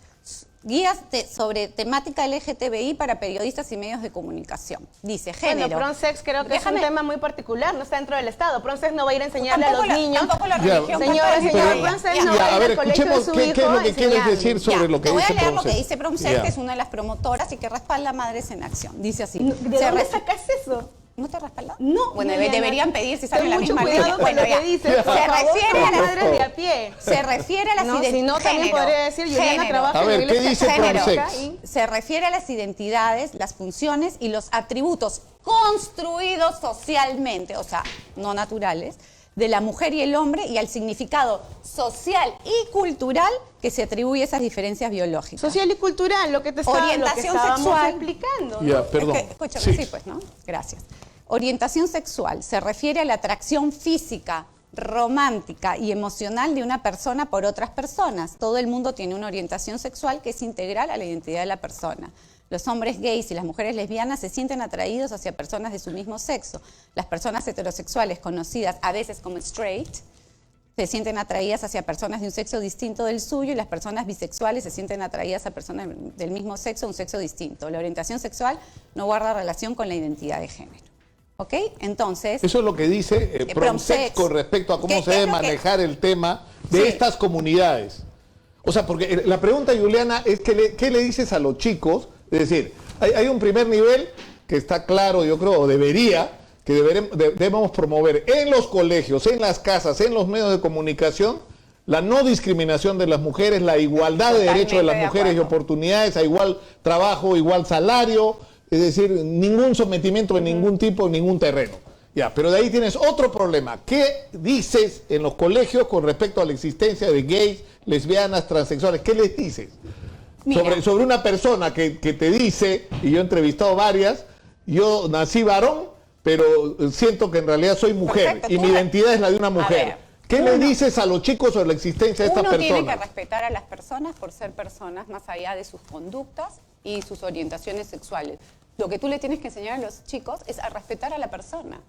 guías sobre temática LGTBI para periodistas y medios de comunicación. Dice género. Bueno, Pronsex creo que Déjame- es un tema muy particular, no está dentro del Estado. Pronsex no va a ir a enseñarle a los Tampoco niños. tampoco la Ya, religión. Señora, tampoco. señora, Pero- Pronsex Ya, no va Ya, a a ir ver, al colegio de escuchemos su qué hijo es lo a que quieres enseñarle. decir sobre Ya, lo que te voy dice a leer lo que Promsex. dice Promsex, Ya. que es una de las promotoras y que respalda Madres en Acción. Dice así. ¿De se dónde ref- sacas eso? ¿No te respalda? No. Bueno, Liliana, deberían pedir si salen ten la mucho misma cuidado línea. con Bueno, lo ya. que dices, por Se favor, refiere a la madres de a pie. Se refiere a las No, si identidades. no, también podría decir, Juliana trabaja A en la ver, ¿qué iglesia dice católica Pronsex? y- Se refiere a las identidades, las funciones y los atributos construidos socialmente, o sea, no naturales, de la mujer y el hombre y al significado social y cultural que se atribuye a esas diferencias biológicas. Social y cultural, lo que te estaba, Orientación lo que estábamos sexual. explicando. ¿no? Ya, perdón. Es que, escúchame, Sí. sí, pues, ¿no? Gracias. Orientación sexual se refiere a la atracción física, romántica y emocional de una persona por otras personas. Todo el mundo tiene una orientación sexual que es integral a la identidad de la persona. Los hombres gays y las mujeres lesbianas se sienten atraídos hacia personas de su mismo sexo. Las personas heterosexuales, conocidas a veces como straight, se sienten atraídas hacia personas de un sexo distinto del suyo, y las personas bisexuales se sienten atraídas a personas del mismo sexo, un sexo distinto. La orientación sexual no guarda relación con la identidad de género. ¿Ok? Entonces... Eso es lo que dice Promsex con respecto a cómo se debe manejar el tema de estas comunidades. O sea, porque la pregunta, Juliana, es ¿qué le dices a los chicos? Es decir, hay un primer nivel que está claro, yo creo, o debería, que debemos promover en los colegios, en las casas, en los medios de comunicación, la no discriminación de las mujeres, la igualdad de derechos de las mujeres y oportunidades, a igual trabajo, igual salario, es decir, ningún sometimiento de ningún tipo, en ningún terreno. Ya, pero de ahí tienes otro problema. ¿Qué dices en los colegios con respecto a la existencia de gays, lesbianas, transexuales? ¿Qué les dices? Sobre una persona que te dice, y yo he entrevistado varias, yo nací varón, pero siento que en realidad soy mujer. Perfecto, y mi identidad es la de una mujer. ¿Qué le dices a los chicos sobre la existencia de estas personas? Uno tiene que respetar a las personas por ser personas, más allá de sus conductas y sus orientaciones sexuales. Lo que tú le tienes que enseñar a los chicos es a respetar a la persona.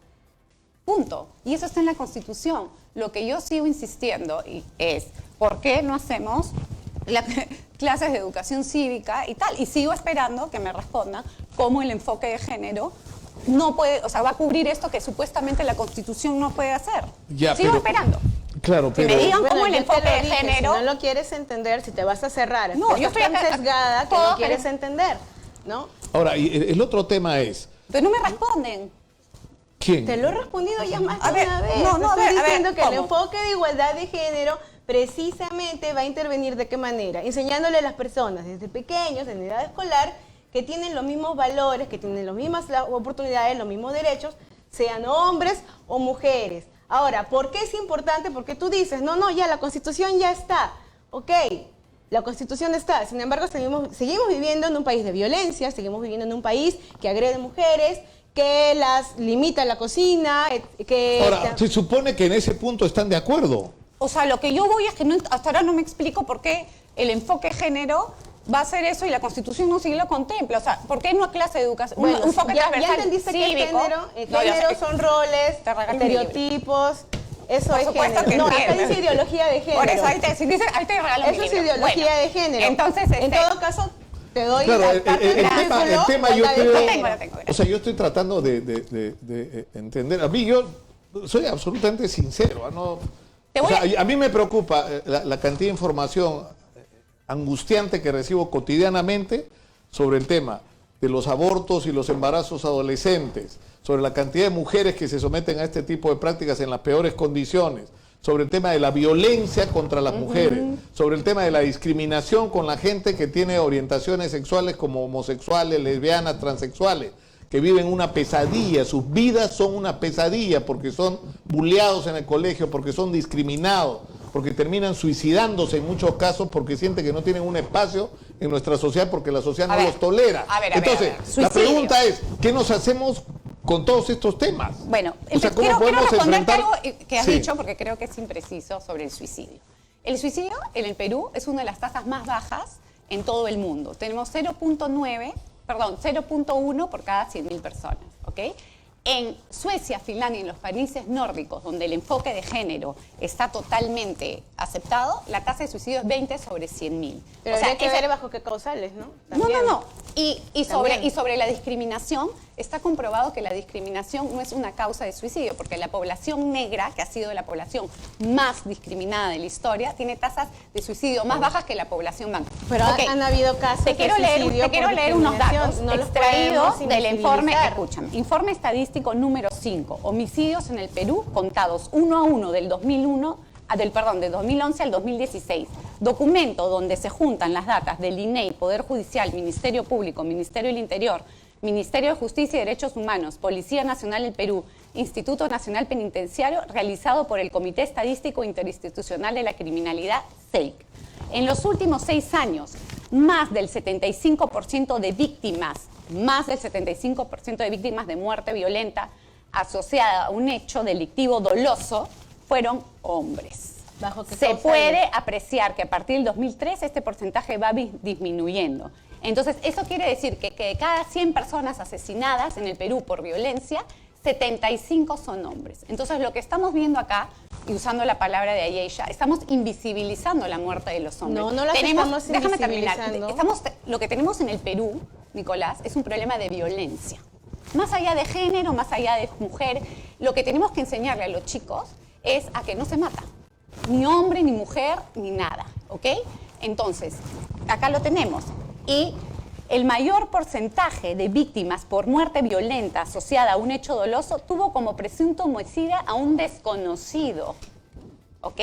Punto. Y eso está en la Constitución. Lo que yo sigo insistiendo es, ¿por qué no hacemos clases de educación cívica y tal? Y sigo esperando que me respondan cómo el enfoque de género no puede, o sea, va a cubrir esto que supuestamente la Constitución no puede hacer. Sigo esperando. Claro, pero... Que me digan cómo el enfoque de género... Si no lo quieres entender, si te vas a cerrar, no, yo estoy tan sesgada que no quieres entender, ¿no? Ahora, y el otro tema es... Pero no me responden. ¿Quién? Te lo he respondido ya más de una vez. Estoy diciendo que el enfoque de igualdad de género precisamente va a intervenir ¿de qué manera? Enseñándole a las personas desde pequeños, en edad escolar, que tienen los mismos valores, que tienen las mismas oportunidades, los mismos derechos, sean hombres o mujeres. Ahora, ¿por qué es importante? Porque tú dices, no, ya la Constitución ya está. Ok, la Constitución está. Sin embargo, seguimos viviendo en un país de violencia, seguimos viviendo en un país que agrede mujeres, que las limita en la cocina, que... Ahora, se supone que en ese punto están de acuerdo. O sea, lo que yo voy es que hasta ahora no me explico por qué el enfoque género va a hacer eso y la Constitución no sigue lo contempla. O sea, ¿por qué no clase de educación? Bueno, un enfoque ya cívico, entendiste que género son roles, estereotipos, eso es género. No, acá dice ideología de género. Por eso ahí te regalo eso es ideología de género. Entonces, en todo caso, te doy el tema yo creo... tengo. O sea, yo estoy tratando de entender. A mí yo soy absolutamente sincero, ¿no? O sea, a mí me preocupa la cantidad de información angustiante que recibo cotidianamente sobre el tema de los abortos y los embarazos adolescentes, sobre la cantidad de mujeres que se someten a este tipo de prácticas en las peores condiciones, sobre el tema de la violencia contra las mujeres, sobre el tema de la discriminación con la gente que tiene orientaciones sexuales como homosexuales, lesbianas, transexuales, que viven una pesadilla, sus vidas son una pesadilla porque son bulleados en el colegio, porque son discriminados, porque terminan suicidándose en muchos casos porque sienten que no tienen un espacio en nuestra sociedad porque la sociedad no los tolera. Entonces, la pregunta es, ¿qué nos hacemos con todos estos temas? Bueno, o sea, ¿cómo quiero responderte enfrentar? algo que has dicho porque creo que es impreciso sobre el suicidio. El suicidio en el Perú es una de las tasas más bajas en todo el mundo. Tenemos 0.1 por cada 100.000 personas, ¿ok? En Suecia, Finlandia y en los países nórdicos, donde el enfoque de género está totalmente aceptado, la tasa de suicidio es 20 sobre 100.000. Pero o sea, hay que ver bajo qué causales, ¿no? También. No. Y sobre la discriminación, está comprobado que la discriminación no es una causa de suicidio, porque la población negra, que ha sido la población más discriminada de la historia, tiene tasas de suicidio más bajas que la población blanca. Pero han habido casos te quiero leer unos datos extraídos del informe, escúchame, informe estadístico número 5, homicidios en el Perú contados uno a uno del 2011 al 2016. Documento donde se juntan las datas del INEI, Poder Judicial, Ministerio Público, Ministerio del Interior, Ministerio de Justicia y Derechos Humanos, Policía Nacional del Perú, Instituto Nacional Penitenciario, realizado por el Comité Estadístico Interinstitucional de la Criminalidad, CEIC. En los últimos 6 años, más del 75% de víctimas de muerte violenta asociada a un hecho delictivo doloso fueron hombres. ¿Bajo qué Se causales? puede apreciar que a partir del 2003 este porcentaje va disminuyendo. Entonces, eso quiere decir que de cada 100 personas asesinadas en el Perú por violencia, 75 son hombres. Entonces, lo que estamos viendo acá, y usando la palabra de Ayesha, estamos invisibilizando la muerte de los hombres. No las estamos déjame terminar. invisibilizando. Lo que tenemos en el Perú, Nicolás, es un problema de violencia. Más allá de género, más allá de mujer, lo que tenemos que enseñarle a los chicos es a que no se mata. Ni hombre, ni mujer, ni nada, ¿ok? Entonces, acá lo tenemos. Y el mayor porcentaje de víctimas por muerte violenta asociada a un hecho doloso tuvo como presunto homicida a un desconocido, ¿ok?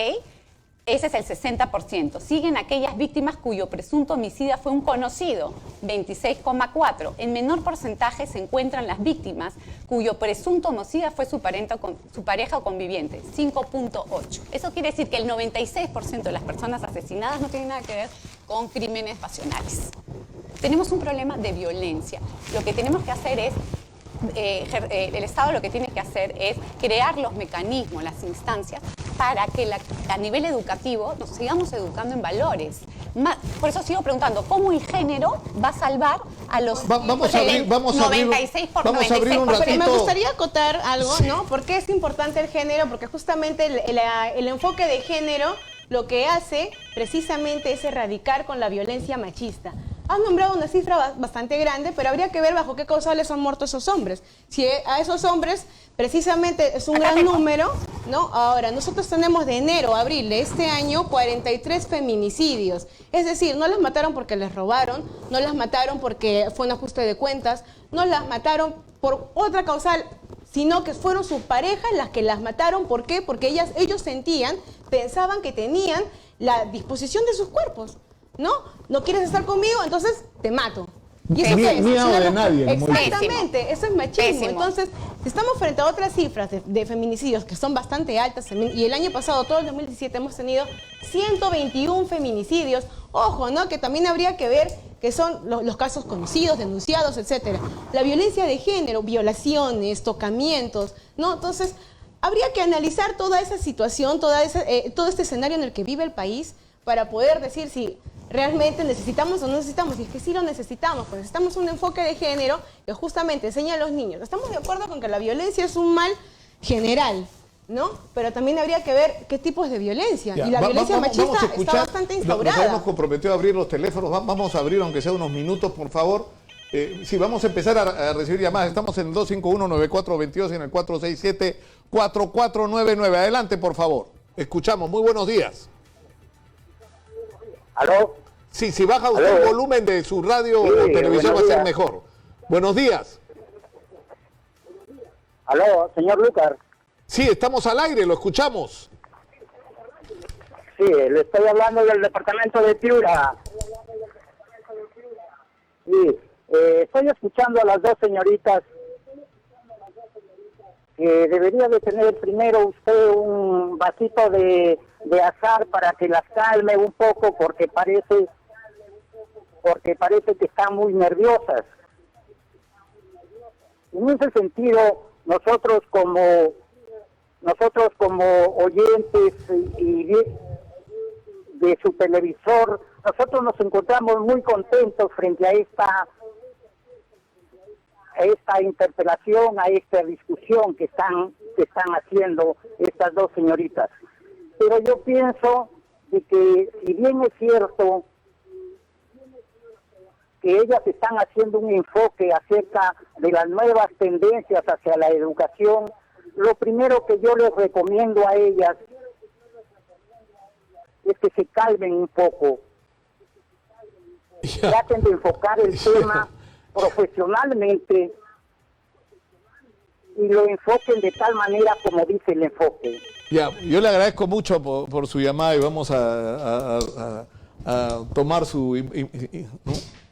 Ese es el 60%. Siguen aquellas víctimas cuyo presunto homicida fue un conocido, 26,4%. En menor porcentaje se encuentran las víctimas cuyo presunto homicida fue su pareja o conviviente, 5,8%. Eso quiere decir que el 96% de las personas asesinadas no tienen nada que ver con crímenes pasionales. Tenemos un problema de violencia. Lo que tenemos que hacer es el Estado lo que tiene que hacer es crear los mecanismos, las instancias, para que a nivel educativo nos sigamos educando en valores. Por eso sigo preguntando, ¿cómo el género va a salvar a los... Vamos a abrir un ratito. Pero me gustaría acotar algo, sí. ¿No? ¿Por qué es importante el género? Porque justamente el enfoque de género lo que hace precisamente es erradicar con la violencia machista. Has nombrado una cifra bastante grande, pero habría que ver bajo qué causales han muerto esos hombres. Si a esos hombres precisamente es un gran número, ¿no? Ahora, nosotros tenemos de enero a abril de este año 43 feminicidios. Es decir, no las mataron porque les robaron, no las mataron porque fue un ajuste de cuentas, no las mataron por otra causal, sino que fueron sus parejas las que las mataron. ¿Por qué? Porque ellos pensaban que tenían la disposición de sus cuerpos. ¿No quieres estar conmigo? Entonces te mato. ¿Y eso qué es? Miedo de nadie. Exactamente, eso es machismo. Entonces, estamos frente a otras cifras de feminicidios que son bastante altas. Y el año pasado, todo el 2017, hemos tenido 121 feminicidios. Ojo, ¿no? Que también habría que ver que son los casos conocidos, denunciados, etcétera. La violencia de género, violaciones, tocamientos, ¿no? Entonces, habría que analizar toda esa situación, todo este escenario en el que vive el país para poder decir si realmente necesitamos o no necesitamos. Y es que sí lo necesitamos, pues necesitamos un enfoque de género que justamente enseña a los niños. Estamos de acuerdo con que la violencia es un mal general, ¿no? Pero también habría que ver qué tipos de violencia. Y la violencia machista está bastante instaurada. Nos hemos comprometido a abrir los teléfonos. Vamos a abrir, aunque sea unos minutos, por favor. Sí, vamos a empezar a recibir llamadas. Estamos en el 251-9422 y en el 467-4499. Adelante, por favor. Escuchamos. Muy buenos días. ¿Aló? Sí, si baja usted el volumen de su radio o televisión va a ser mejor. Buenos días. ¿Aló, señor Lucas? Sí, estamos al aire, lo escuchamos. Sí, le estoy hablando del departamento de Piura. Sí, estoy escuchando a las dos señoritas. Debería de tener primero usted un vasito de azar para que las calme un poco, porque parece que están muy nerviosas. En ese sentido, nosotros como oyentes y de su televisor, nosotros nos encontramos muy contentos frente a esta interpelación, a esta discusión que están haciendo estas dos señoritas. Pero yo pienso de que, si bien es cierto que ellas están haciendo un enfoque acerca de las nuevas tendencias hacia la educación, lo primero que yo les recomiendo a ellas es que se calmen un poco. Traten de enfocar el tema profesionalmente y lo enfoquen de tal manera como dice el enfoque. Ya, yo le agradezco mucho por su llamada y vamos a tomar su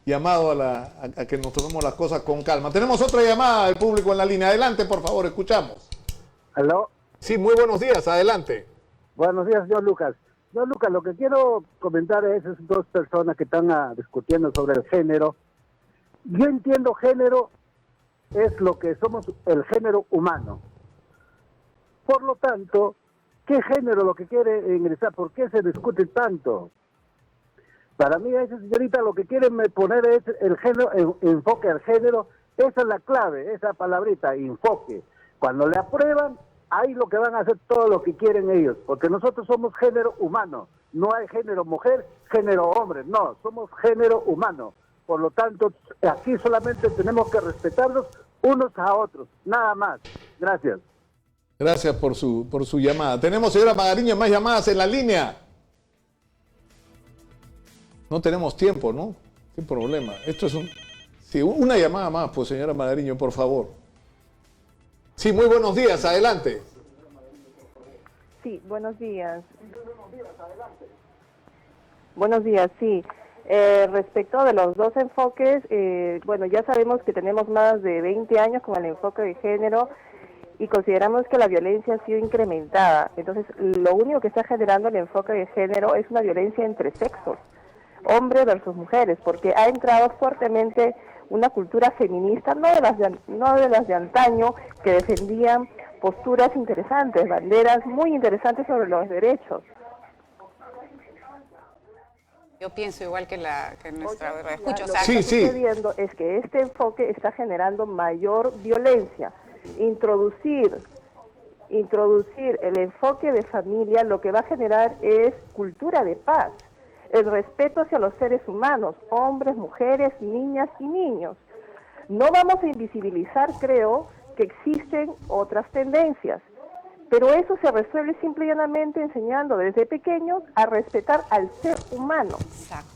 llamado a que nos tomemos las cosas con calma. Tenemos otra llamada del público en la línea. Adelante, por favor, escuchamos. ¿Aló? Sí, muy buenos días, adelante. Buenos días, señor Lucas. Señor Lucas, lo que quiero comentar es esas dos personas que están discutiendo sobre el género. Yo entiendo género es lo que somos, el género humano. Por lo tanto, ¿Qué género lo que quiere ingresar? ¿Por qué se discute tanto? Para mí, esa señorita lo que quieren poner es el género, enfoque al género. Esa es la clave, esa palabrita, enfoque. Cuando le aprueban, ahí lo que van a hacer todo lo que quieren ellos, porque nosotros somos género humano. No hay género mujer, género hombre, no, somos género humano. Por lo tanto, aquí solamente tenemos que respetarnos unos a otros, nada más. Gracias. Gracias por su llamada. Tenemos, señora Magariño, más llamadas en la línea. No tenemos tiempo, ¿no? Qué problema. Esto es sí, una llamada más, pues, señora Magariño, por favor. Sí, muy buenos días, adelante. Sí, buenos días. Buenos días, sí. Respecto de los dos enfoques, bueno, ya sabemos que tenemos más de 20 años con el enfoque de género y consideramos que la violencia ha sido incrementada. Entonces, lo único que está generando el enfoque de género es una violencia entre sexos, hombres versus mujeres, porque ha entrado fuertemente una cultura feminista, no de las de antaño, que defendían posturas interesantes, banderas muy interesantes sobre los derechos. Yo pienso igual que nuestra escucha. Lo que está sucediendo es que este enfoque está generando mayor violencia. Introducir el enfoque de familia lo que va a generar es cultura de paz, el respeto hacia los seres humanos, hombres, mujeres, niñas y niños. No vamos a invisibilizar, creo, que existen otras tendencias, pero eso se resuelve simple y llanamente enseñando desde pequeños a respetar al ser humano. Exacto.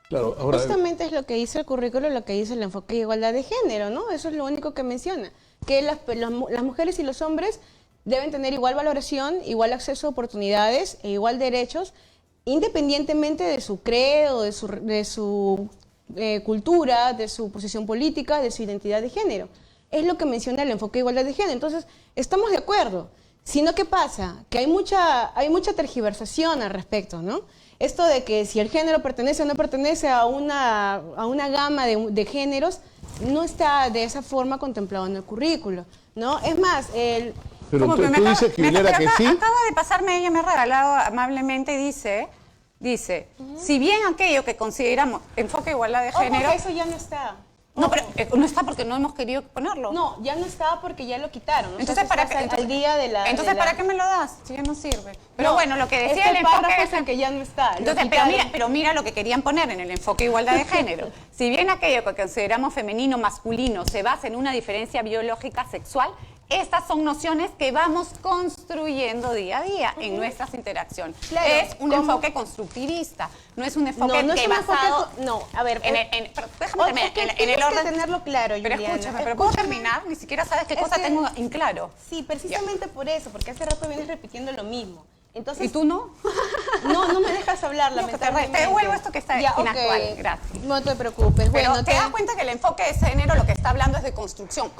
Claro, ahora, justamente es lo que dice el currículo, lo que dice el enfoque de igualdad de género, ¿no? Eso es lo único que menciona, que las mujeres y los hombres deben tener igual valoración, igual acceso a oportunidades e igual derechos, independientemente de su credo, de su cultura, de su posición política, de su identidad de género. Es lo que menciona el enfoque de igualdad de género. Entonces, estamos de acuerdo. Sino, ¿qué pasa? Que hay mucha tergiversación al respecto, ¿no? Esto de que si el género pertenece o no pertenece a una gama de géneros, no está de esa forma contemplado en el currículo, ¿no? Es más, pero tú dices que que sí. Acaba de pasarme, ella me ha regalado amablemente, dice, si bien aquello que consideramos enfoque de igualdad de género... eso ya no está. No, pero no está porque no hemos querido ponerlo. No, ya no está porque ya lo quitaron. Entonces, ¿para qué? ¿Para qué me lo das? Si ya no sirve. Pero bueno, lo que decía el enfoque es el que ya no está. Entonces, pero mira lo que querían poner en el enfoque de igualdad de género. Si bien aquello que consideramos femenino, masculino, se basa en una diferencia biológica sexual, estas son nociones que vamos construyendo día a día en nuestras interacciones. Claro, es un enfoque constructivista, no es un enfoque basado... A ver, déjame terminar. En el orden... tenerlo claro, Pero Juliana. escúchame, pero ¿puedo terminar? Ni siquiera sabes qué cosa tengo en claro. Sí, precisamente por eso, porque hace rato vienes repitiendo lo mismo. Entonces, ¿y tú no? No me dejas hablar, lamentablemente. Te devuelvo esto que está inactual, gracias. No te preocupes. Pero bueno, te das cuenta que el enfoque de género lo que está hablando es de construcción.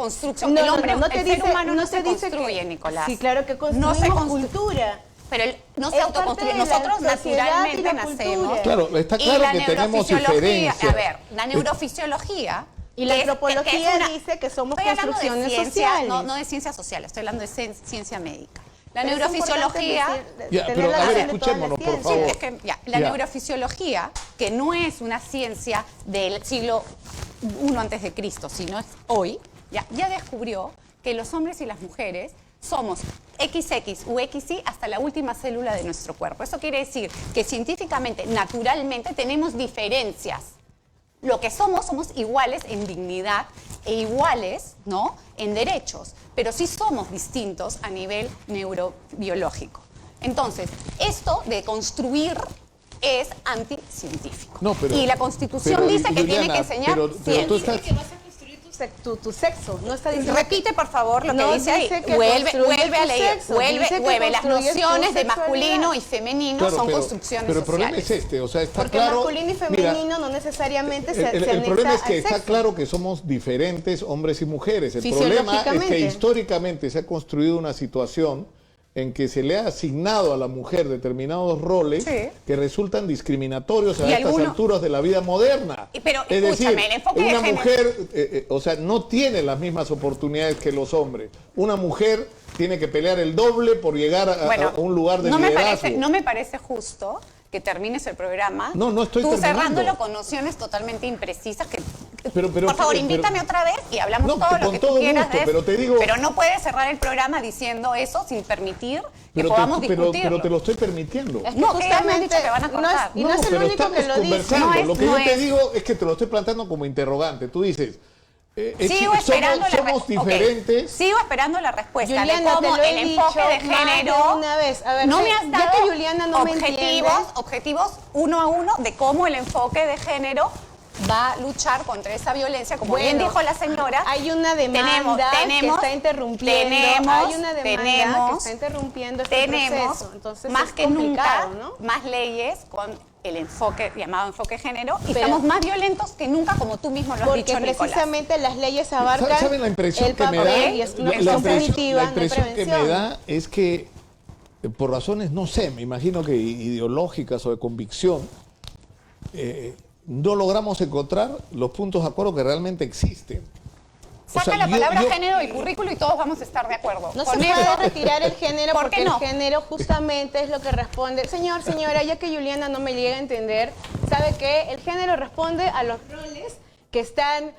El hombre, el ser humano no se construye, Nicolás. Sí, claro que construimos cultura. Pero no se autoconstruye. Nosotros naturalmente nacemos. Claro, está claro que tenemos diferencias. A ver, la neurofisiología... Y la antropología dice que somos construcciones sociales. No de ciencias sociales, estoy hablando de ciencia médica. La neurofisiología... pero a ver, escuchémonos, por favor. La neurofisiología, que no es una ciencia del siglo I a.C., sino es hoy, ya descubrió que los hombres y las mujeres somos XX u XY hasta la última célula de nuestro cuerpo. Eso quiere decir que científicamente, naturalmente, tenemos diferencias. Lo que somos iguales en dignidad e iguales, ¿no?, en derechos, pero sí somos distintos a nivel neurobiológico. Entonces, esto de construir es anticientífico. Y la Constitución dice que tiene que enseñar ciencia. Tu sexo, no está diciendo... Repite, por favor, lo que dice ahí. Vuelve a leer, vuelve. Las nociones de masculino y femenino son construcciones pero el problema es o sea, está porque claro... masculino y femenino no necesariamente se el problema es que está claro que somos diferentes hombres y mujeres. El problema es que históricamente se ha construido una situación en que se le ha asignado a la mujer determinados roles que resultan discriminatorios a estas alturas de la vida moderna. Pero es decir, escúchame, el enfoque de una género... mujer, o sea, no tiene las mismas oportunidades que los hombres. Una mujer tiene que pelear el doble por llegar a un lugar de liderazgo. No me parece justo que termines el programa no estoy tú terminando. cerrándolo con nociones totalmente imprecisas que pero, por favor, invítame otra vez y hablamos todo lo que tú quieras de eso. Pero te digo, pero no puedes cerrar el programa diciendo eso sin permitir que podamos discutirlo. Pero te lo estoy permitiendo. Es que no, que me han dicho que van a cortar. No es el único que lo dice. Lo que yo te digo es que te lo estoy planteando como interrogante. Tú dices, somos diferentes. Sigo esperando la respuesta Juliana, de cómo te lo he el enfoque dicho de género. Una vez. A ver, no me has dado ya que Juliana no objetivos uno a uno de cómo el enfoque de género va a luchar contra esa violencia, como bien dijo la señora. Hay una demanda que está interrumpiendo. Hay una demanda que está interrumpiendo este proceso. Entonces más que nunca, ¿no? más leyes con el enfoque llamado enfoque género y estamos más violentos que nunca, como tú mismo lo has dicho, Nicolás. Porque precisamente las leyes abarcan. ¿Saben la impresión que me da? La impresión que me da es que por razones, no sé, me imagino que ideológicas o de convicción, no logramos encontrar los puntos de acuerdo que realmente existen. Saca la palabra género del currículo y todos vamos a estar de acuerdo. No se puede retirar el género porque el género justamente es lo que responde. Señora, ya que Juliana no me llega a entender, ¿sabe qué? El género responde a los roles que están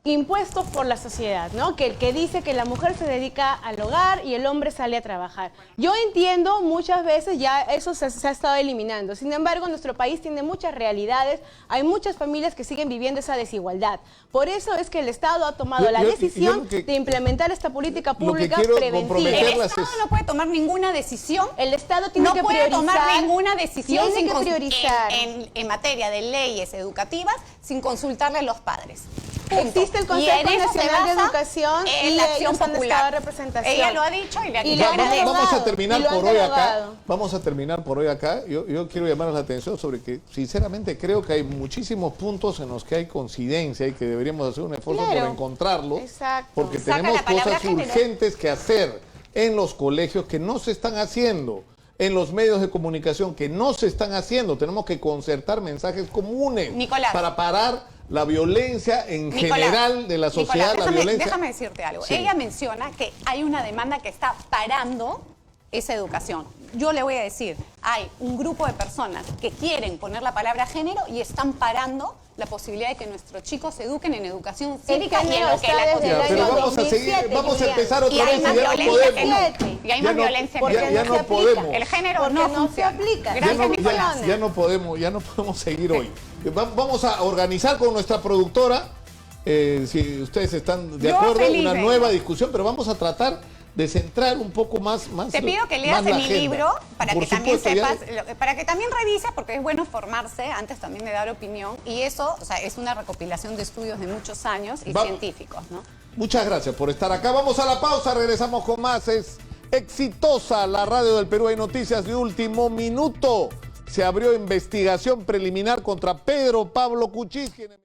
impuestos por la sociedad, ¿no? Que dice que la mujer se dedica al hogar y el hombre sale a trabajar. Yo entiendo, muchas veces ya eso se ha estado eliminando. Sin embargo, nuestro país tiene muchas realidades, hay muchas familias que siguen viviendo esa desigualdad. Por eso es que el Estado ha tomado la decisión de implementar esta política pública preventiva. El Estado no puede tomar ninguna decisión. El Estado tiene que priorizar. No puede tomar ninguna decisión tiene que priorizar. En materia de leyes educativas sin consultarle a los padres. Existe el Consejo Nacional de Educación y la acción popular de representación. Ella lo ha dicho y le Vamos a terminar por hoy acá. Vamos a terminar por hoy acá. Yo quiero llamar la atención sobre que, sinceramente, creo que hay muchísimos puntos en los que hay coincidencia y que deberíamos hacer un esfuerzo por encontrarlos. Exacto. Porque tenemos cosas urgentes que hacer en los colegios que no se están haciendo, en los medios de comunicación que no se están haciendo. Tenemos que concertar mensajes comunes para parar la violencia en general de la sociedad. Déjame decirte algo. Sí. Ella menciona que hay una demanda que está parando esa educación. Yo le voy a decir, hay un grupo de personas que quieren poner la palabra género y están parando la posibilidad de que nuestros chicos se eduquen en educación cívica y en lo que la pero vamos a empezar otra vez y ya no podemos. Y hay más violencia que ya no podemos. El género no se aplica. Gracias, Nicolás. Ya no podemos seguir hoy. Vamos a organizar con nuestra productora, si ustedes están de acuerdo, una nueva discusión, pero vamos a tratar de centrar un poco más. Te pido que leas en mi libro para que también sepas, para que también revises, porque es bueno formarse antes también de dar opinión. Y eso, o sea, es una recopilación de estudios de muchos años y científicos, ¿no? Muchas gracias por estar acá. Vamos a la pausa, regresamos con más. Es exitosa la radio del Perú. Hay noticias de último minuto. Se abrió investigación preliminar contra Pedro Pablo Kuczynski.